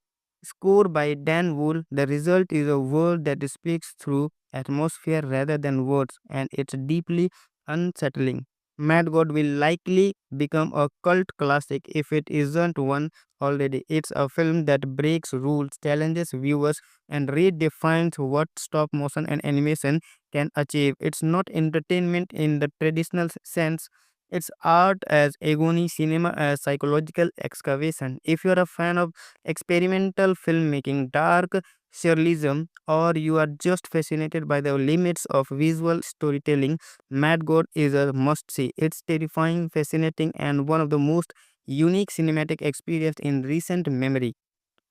score by Dan Wool. The result is a world that speaks through atmosphere rather than words, and it's deeply unsettling. Mad God will likely become a cult classic if it isn't one already. It's a film that breaks rules, challenges viewers, and redefines what stop motion and animation can achieve. It's not entertainment in the traditional sense, it's art as agony, cinema as psychological excavation. If you're a fan of experimental filmmaking, dark surrealism, or you are just fascinated by the limits of visual storytelling, Mad God is a must see. It's terrifying, fascinating, and one of the most unique cinematic experience in recent memory.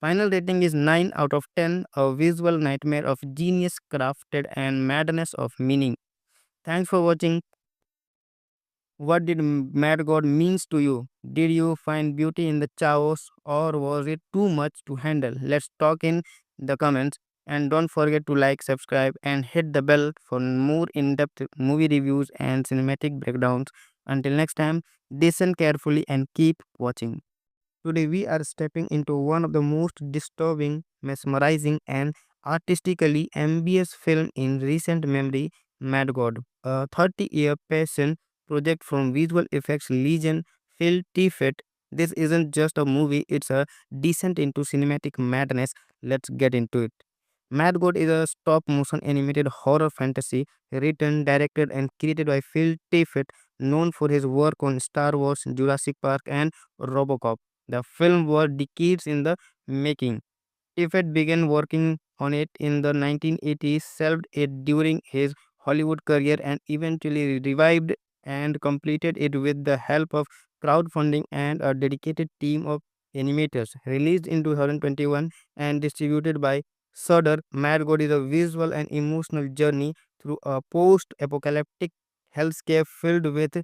Final rating is 9 out of 10, a visual nightmare of genius crafted and madness of meaning. Thanks for watching. What did Mad God means to you? Did you find beauty in the chaos or was it too much to handle? Let's talk in the comments, and don't forget to like, subscribe and hit the bell for more in-depth movie reviews and cinematic breakdowns. Until next time, listen carefully and keep watching. Today, we are stepping into one of the most disturbing, mesmerizing, and artistically ambitious film in recent memory, Mad God, a 30-year passion project from visual effects legend Phil Tippett. This isn't just a movie, it's a descent into cinematic madness. Let's get into it. Mad God is a stop motion animated horror fantasy written, directed, and created by Phil Tippett, known for his work on Star Wars, Jurassic Park, and Robocop. The film was decades in the making. Tippett began working on it in the 1980s, shelved it during his Hollywood career, and eventually revived and completed it with the help of crowdfunding and a dedicated team of animators. Released in 2021 and distributed by Shudder, Mad God is a visual and emotional journey through a post-apocalyptic hellscape filled with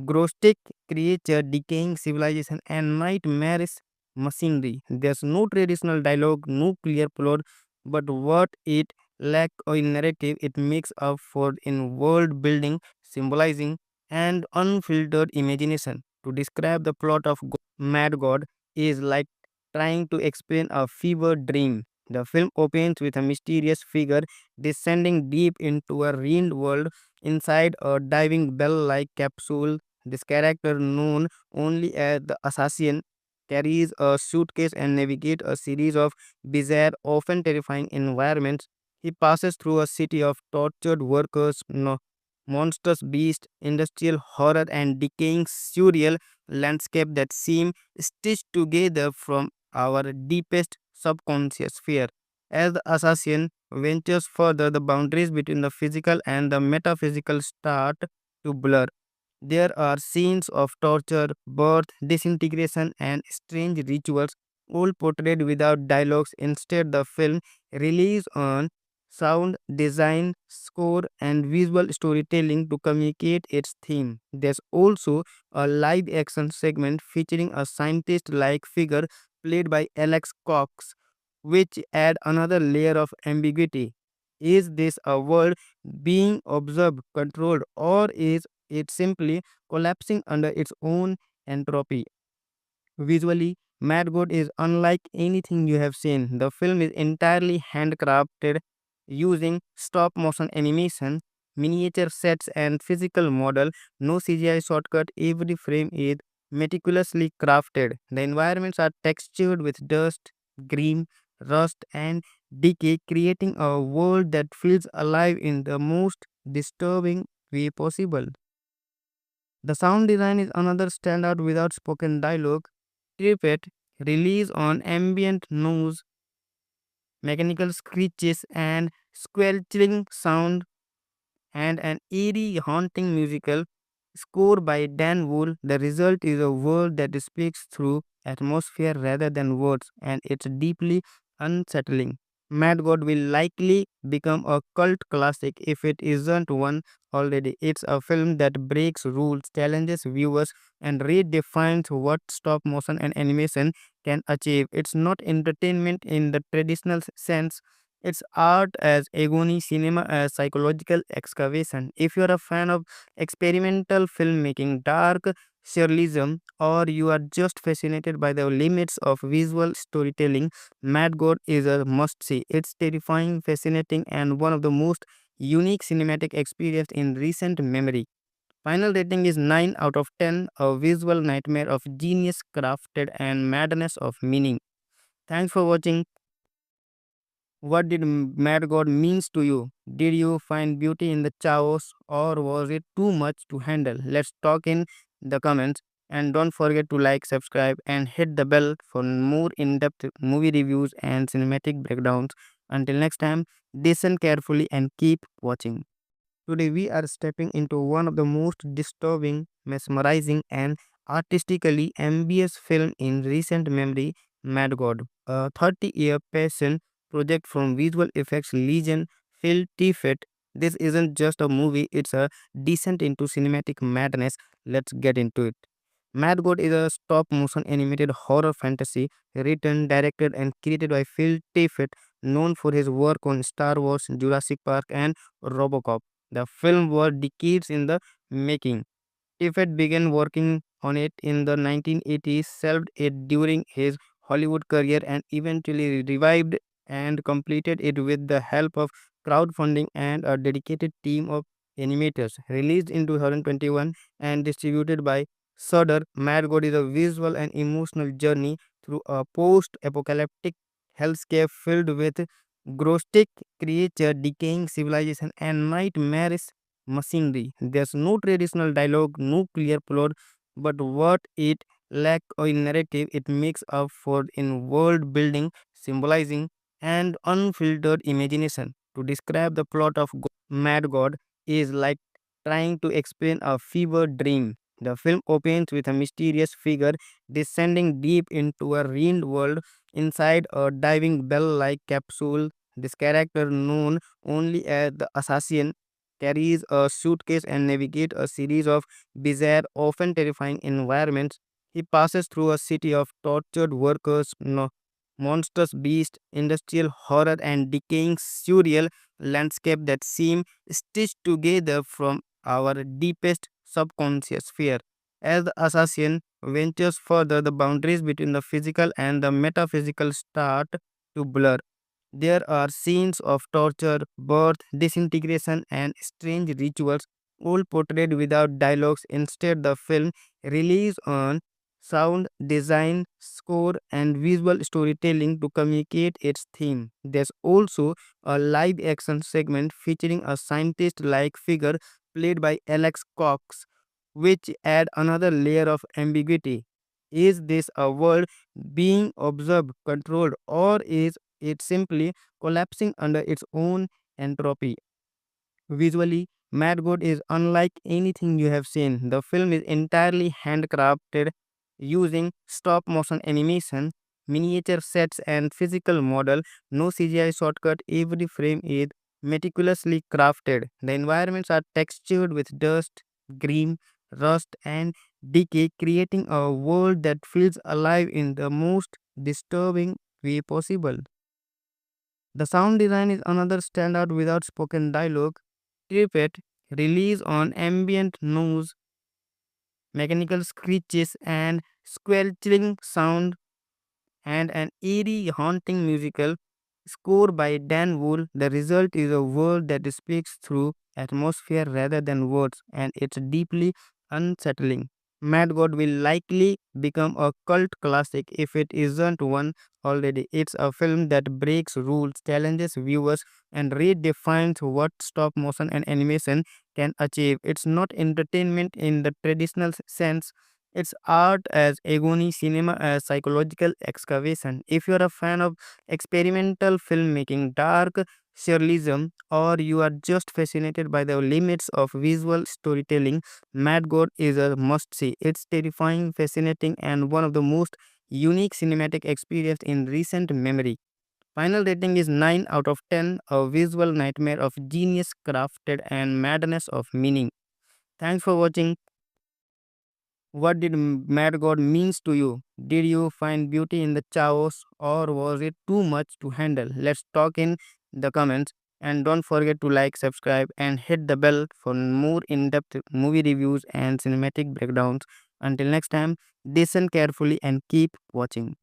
grotesque creature, decaying civilization, and nightmarish machinery. There's no traditional dialogue, no clear plot, but what it lacks in narrative, it makes up for in world building, symbolizing, and unfiltered imagination. To describe the plot of Mad God is like trying to explain a fever dream. The film opens with a mysterious figure descending deep into a ruined world inside a diving bell like capsule. This character, known only as the assassin, carries a suitcase and navigates a series of bizarre, often terrifying environments. He passes through a city of tortured workers, monstrous beasts, industrial horror, and decaying surreal landscape that seem stitched together from our deepest subconscious fear. As the assassin ventures further, the boundaries between the physical and the metaphysical start to blur. There are scenes of torture, birth, disintegration, and strange rituals, all portrayed without dialogues. Instead, the film relies on sound design, score, and visual storytelling to communicate its theme. There's also a live action segment featuring a scientist like figure played by Alex Cox, which add another layer of ambiguity. Is this a world being observed, controlled, or is it simply collapsing under its own entropy? Visually, Mad God is unlike anything you have seen. The film is entirely handcrafted using stop motion animation, miniature sets, and physical model. No CGI shortcut, every frame is meticulously crafted. The environments are textured with dust, grime, rust, and decay, creating a world that feels alive in the most disturbing way possible. The sound design is another standout without spoken dialogue. Trippet relies on ambient noise, mechanical screeches, and squelching sound, and an eerie, haunting musical score by Dan Wool. The result is a world that speaks through atmosphere rather than words, and it's deeply unsettling. Mad God will likely become a cult classic if it isn't one already. It's a film that breaks rules, challenges viewers, and redefines what stop motion and animation can achieve. It's not entertainment in the traditional sense, it's art as agony, cinema as psychological excavation. If you're a fan of experimental filmmaking, dark surrealism, or you are just fascinated by the limits of visual storytelling, Mad God is a must see. It's terrifying, fascinating, and one of the most unique cinematic experience in recent memory. Final rating is 9 out of 10, a visual nightmare of genius crafted and madness of meaning. Thanks for watching. What did Mad God means to you? Did you find beauty in the chaos or was it too much to handle? Let's talk in the comments, and don't forget to like, subscribe and hit the bell for more in-depth movie reviews and cinematic breakdowns. Until next time, listen carefully and keep watching. Today, we are stepping into one of the most disturbing, mesmerizing, and artistically ambitious film in recent memory, Mad God, a 30-year passion project from visual effects legend Phil Tippett. This isn't just a movie, it's a descent into cinematic madness. Let's get into it. Mad God is a stop motion animated horror fantasy written, directed, and created by Phil Tippett, known for his work on Star Wars, Jurassic Park, and Robocop. The film was decades in the making. Tippett began working on it in the 1980s, shelved it during his Hollywood career, and eventually revived and completed it with the help of crowdfunding and a dedicated team of animators. Released in 2021 and distributed by Shudder, Mad God is a visual and emotional journey through a post-apocalyptic hellscape filled with grotesque creature, decaying civilization, and nightmarish machinery. There's no traditional dialogue, no clear plot, but what it lacks in narrative, it makes up for in world building, symbolizing, and unfiltered imagination. To describe the plot of Mad God is like trying to explain a fever dream. The film opens with a mysterious figure descending deep into a ruined world inside a diving bell like capsule. This character, known only as the assassin, carries a suitcase and navigates a series of bizarre, often terrifying environments. He passes through a city of tortured workers, monstrous beasts, industrial horror, and decaying surreal landscape that seem stitched together from our deepest subconscious fear. As the assassin ventures further, the boundaries between the physical and the metaphysical start to blur. There are scenes of torture, birth, disintegration, and strange rituals, all portrayed without dialogues. Instead, the film relies on sound design, score, and visual storytelling to communicate its theme. There's also a live action segment featuring a scientist like figure played by Alex Cox, which add another layer of ambiguity. Is this a world being observed, controlled, or is it simply collapsing under its own entropy? Visually, Mad God is unlike anything you have seen. The film is entirely handcrafted using stop motion animation, miniature sets, and physical model. No CGI shortcut, every frame is meticulously crafted. The environments are textured with dust, green, rust, and decay, creating a world that feels alive in the most disturbing way possible. The sound design is another standout without spoken dialogue. Tippett relies on ambient noise, mechanical screeches, and squelching sound, and an eerie, haunting musical score by Dan Wool. The result is a world that speaks through atmosphere rather than words, and it's deeply unsettling. Mad God will likely become a cult classic if it isn't one already. It's a film that breaks rules, challenges viewers, and redefines what stop motion and animation can achieve. It's not entertainment in the traditional sense, it's art as agony, cinema as psychological excavation. If you're a fan of experimental filmmaking, dark surrealism, or you are just fascinated by the limits of visual storytelling, Mad God is a must see. It's terrifying, fascinating, and one of the most unique cinematic experience in recent memory. Final rating is 9 out of 10, a visual nightmare of genius crafted and madness of meaning. Thanks for watching. What did Mad God means to you? Did you find beauty in the chaos or was it too much to handle? Let's talk in the comments, and don't forget to like, subscribe and hit the bell for more in-depth movie reviews and cinematic breakdowns. Until next time, listen carefully and keep watching.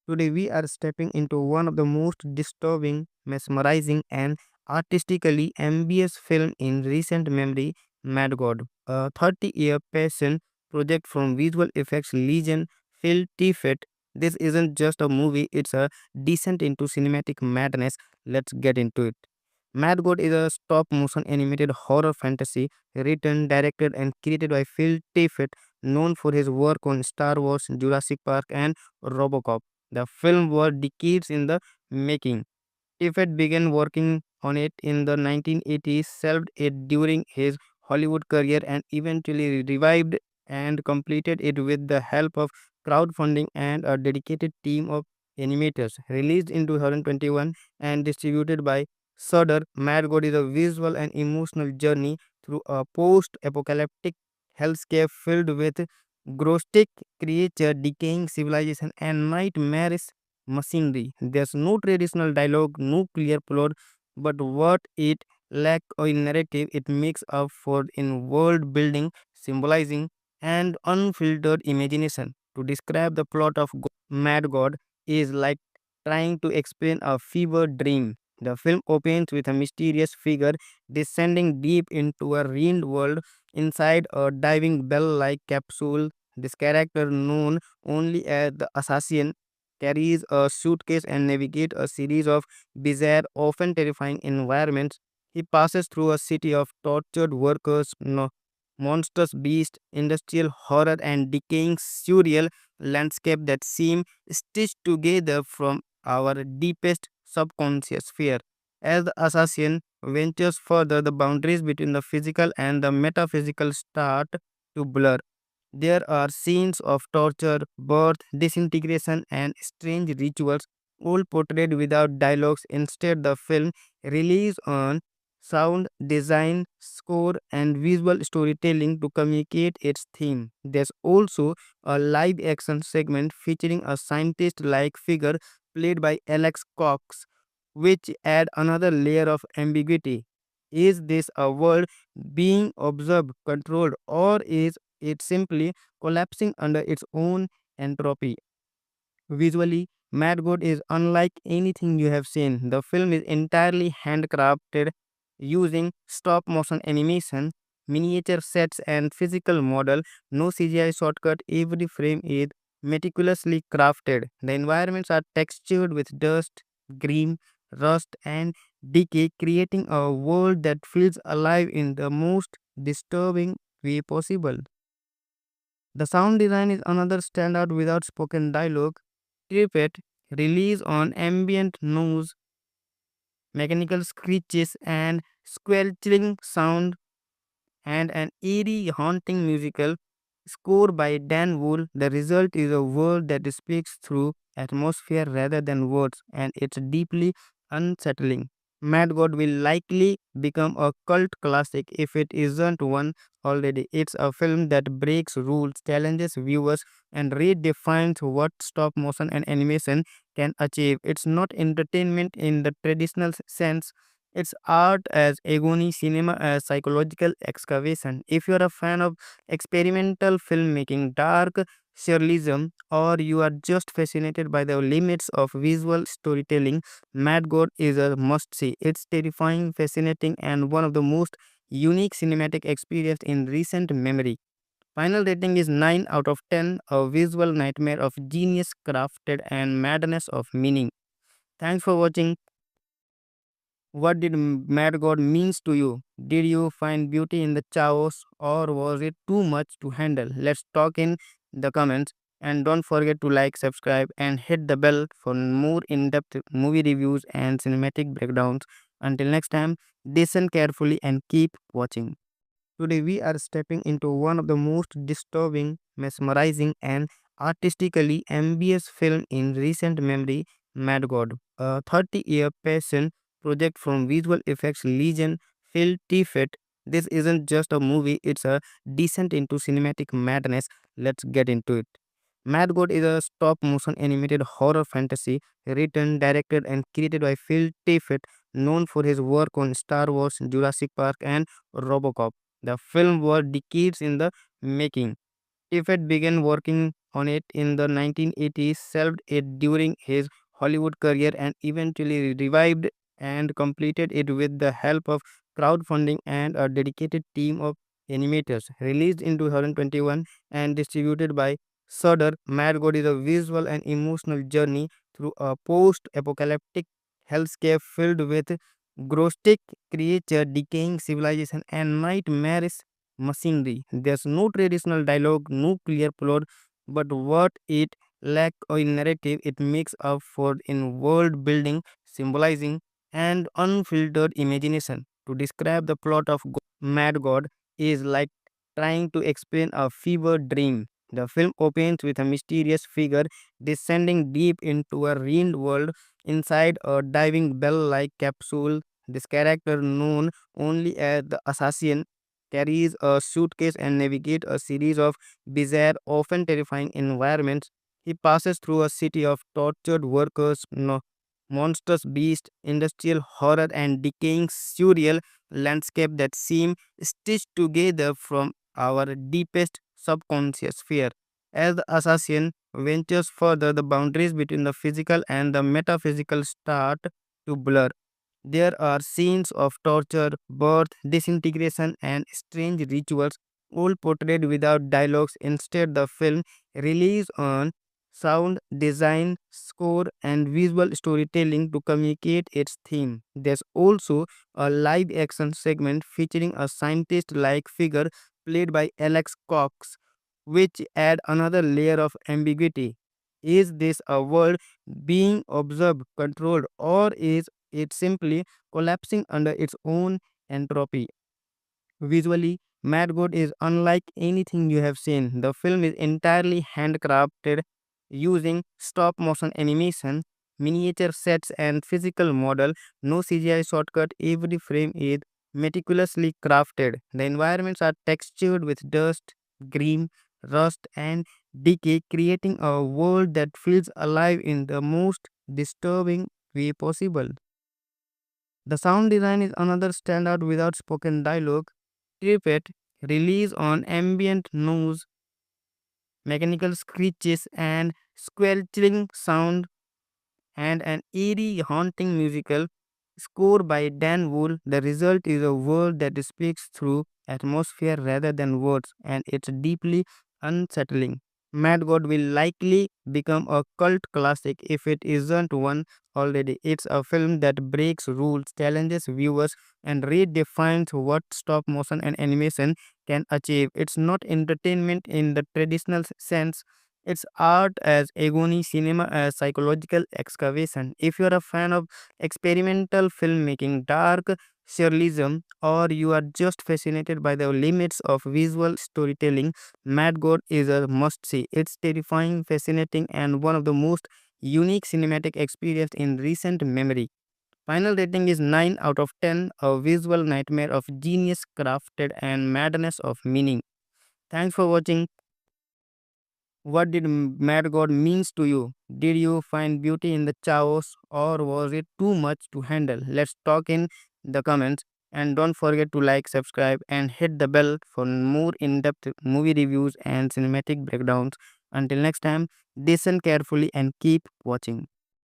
Today, we are stepping into one of the most disturbing, mesmerizing, and artistically ambitious film in recent memory, Mad God, a 30-year passion project from visual effects legend Phil Tippett. This isn't just a movie, it's a descent into cinematic madness. Let's get into it. Mad God is a stop motion animated horror fantasy written, directed, and created by Phil Tippett, known for his work on Star Wars, Jurassic Park, and Robocop. The film was decades in the making. Tippett began working on it in the 1980s, shelved it during his Hollywood career, and eventually revived and completed it with the help of crowdfunding and a dedicated team of animators. Released in 2021 and distributed by Shudder, Mad God is a visual and emotional journey through a post-apocalyptic hellscape filled with grotesque creatures, decaying civilization, and nightmarish machinery. There's no traditional dialogue, no clear plot, but what it lacks in narrative, it makes up for in world building, symbolizing, and unfiltered imagination. To describe the plot of Mad God is like trying to explain a fever dream. The film opens with a mysterious figure descending deep into a ruined world inside a diving bell like capsule. This character, known only as the assassin, carries a suitcase and navigates a series of bizarre, often terrifying environments. He passes through a city of tortured workers, monstrous beasts, industrial horror, and decaying surreal landscape that seem stitched together from our deepest subconscious fear. As the assassin ventures further, the boundaries between the physical and the metaphysical start to blur. There are scenes of torture, birth, disintegration, and strange rituals, all portrayed without dialogues. Instead, the film relies on sound design, score, and visual storytelling to communicate its theme. There's also a live action segment featuring a scientist like figure played by Alex Cox, which add another layer of ambiguity. Is this a world being observed, controlled, or is it simply collapsing under its own entropy? Visually, Mad God is unlike anything you have seen. The film is entirely handcrafted using stop motion animation, miniature sets, and physical model. No CGI shortcut, every frame is meticulously crafted. The environments are textured with dust, green, rust, and decay, creating a world that feels alive in the most disturbing way possible. The sound design is another standout without spoken dialogue. Tripet relies on ambient noise, mechanical screeches, and squelching sound, and an eerie, haunting musical score by Dan Wool. The result is a world that speaks through atmosphere rather than words, and it's deeply unsettling. Mad God will likely become a cult classic if it isn't one already. It's a film that breaks rules, challenges viewers, and redefines what stop motion and animation can achieve. It's not entertainment in the traditional sense, it's art as agony, cinema as psychological excavation. If you're a fan of experimental filmmaking, dark surrealism, or you are just fascinated by the limits of visual storytelling, Mad God is a must see. It's terrifying, fascinating, and one of the most unique cinematic experience in recent memory. Final rating is 9 out of 10, a visual nightmare of genius crafted and madness of meaning. Thanks for watching. What did Mad God means to you? Did you find beauty in the chaos or was it too much to handle? Let's talk in the comments, and don't forget to like, subscribe and hit the bell for more in-depth movie reviews and cinematic breakdowns. Until next time, listen carefully and keep watching. Today, we are stepping into one of the most disturbing, mesmerizing, and artistically ambitious film in recent memory, Mad God, a 30-year passion project from visual effects legend Phil Tippett. This isn't just a movie, it's a descent into cinematic madness. Let's get into it. Mad God is a stop motion animated horror fantasy written, directed, and created by Phil Tippett, known for his work on Star Wars, Jurassic Park, and Robocop. The film was decades in the making. Tippett began working on it in the 1980s, shelved it during his Hollywood career, and eventually revived and completed it with the help of crowdfunding and a dedicated team of animators. Released in 2021 and distributed by Shudder, Mad God is a visual and emotional journey through a post-apocalyptic hellscape filled with grotesque creatures, decaying civilization, and nightmarish machinery. There's no traditional dialogue, no clear plot, but what it lacks in narrative, it makes up for in world building, symbolizing, and unfiltered imagination. To describe the plot of Mad God is like trying to explain a fever dream. The film opens with a mysterious figure descending deep into a ruined world inside a diving bell like capsule. This character, known only as the assassin, carries a suitcase and navigates a series of bizarre, often terrifying environments. He passes through a city of tortured workers, monstrous beasts, industrial horror, and decaying surreal landscape that seem stitched together from our deepest subconscious fear. As the assassin ventures further, the boundaries between the physical and the metaphysical start to blur. There are scenes of torture, birth, disintegration, and strange rituals, all portrayed without dialogues. Instead, the film relies on sound design, score, and visual storytelling to communicate its theme. There's also a live action segment featuring a scientist like figure played by Alex Cox, which add another layer of ambiguity. Is this a world being observed, controlled, or is it simply collapsing under its own entropy? Visually, Mad God is unlike anything you have seen. The film is entirely handcrafted using stop motion animation, miniature sets, and physical model. No CGI shortcut, every frame is meticulously crafted. The environments are textured with dust, green, rust, and decay, creating a world that feels alive in the most disturbing way possible. The sound design is another standout without spoken dialogue. Tippett relies on ambient noise, mechanical screeches, and squelching sound, and an eerie, haunting musical score by Dan Wool. The result is a world that speaks through atmosphere rather than words, and it's deeply unsettling. Mad God will likely become a cult classic if it isn't one already. It's a film that breaks rules, challenges viewers, and redefines what stop motion and animation can achieve. It's not entertainment in the traditional sense. It's art as agony, cinema as psychological excavation. If you're a fan of experimental filmmaking, dark surrealism, or you are just fascinated by the limits of visual storytelling, Mad God is a must see. It's terrifying, fascinating, and one of the most unique cinematic experience in recent memory. Final rating is 9 out of 10, a visual nightmare of genius crafted and madness of meaning. Thanks for watching. What did Mad God means to you? Did you find beauty in the chaos or was it too much to handle? Let's talk in the comments, and don't forget to like, subscribe and hit the bell for more in-depth movie reviews and cinematic breakdowns. Until next time, listen carefully and keep watching.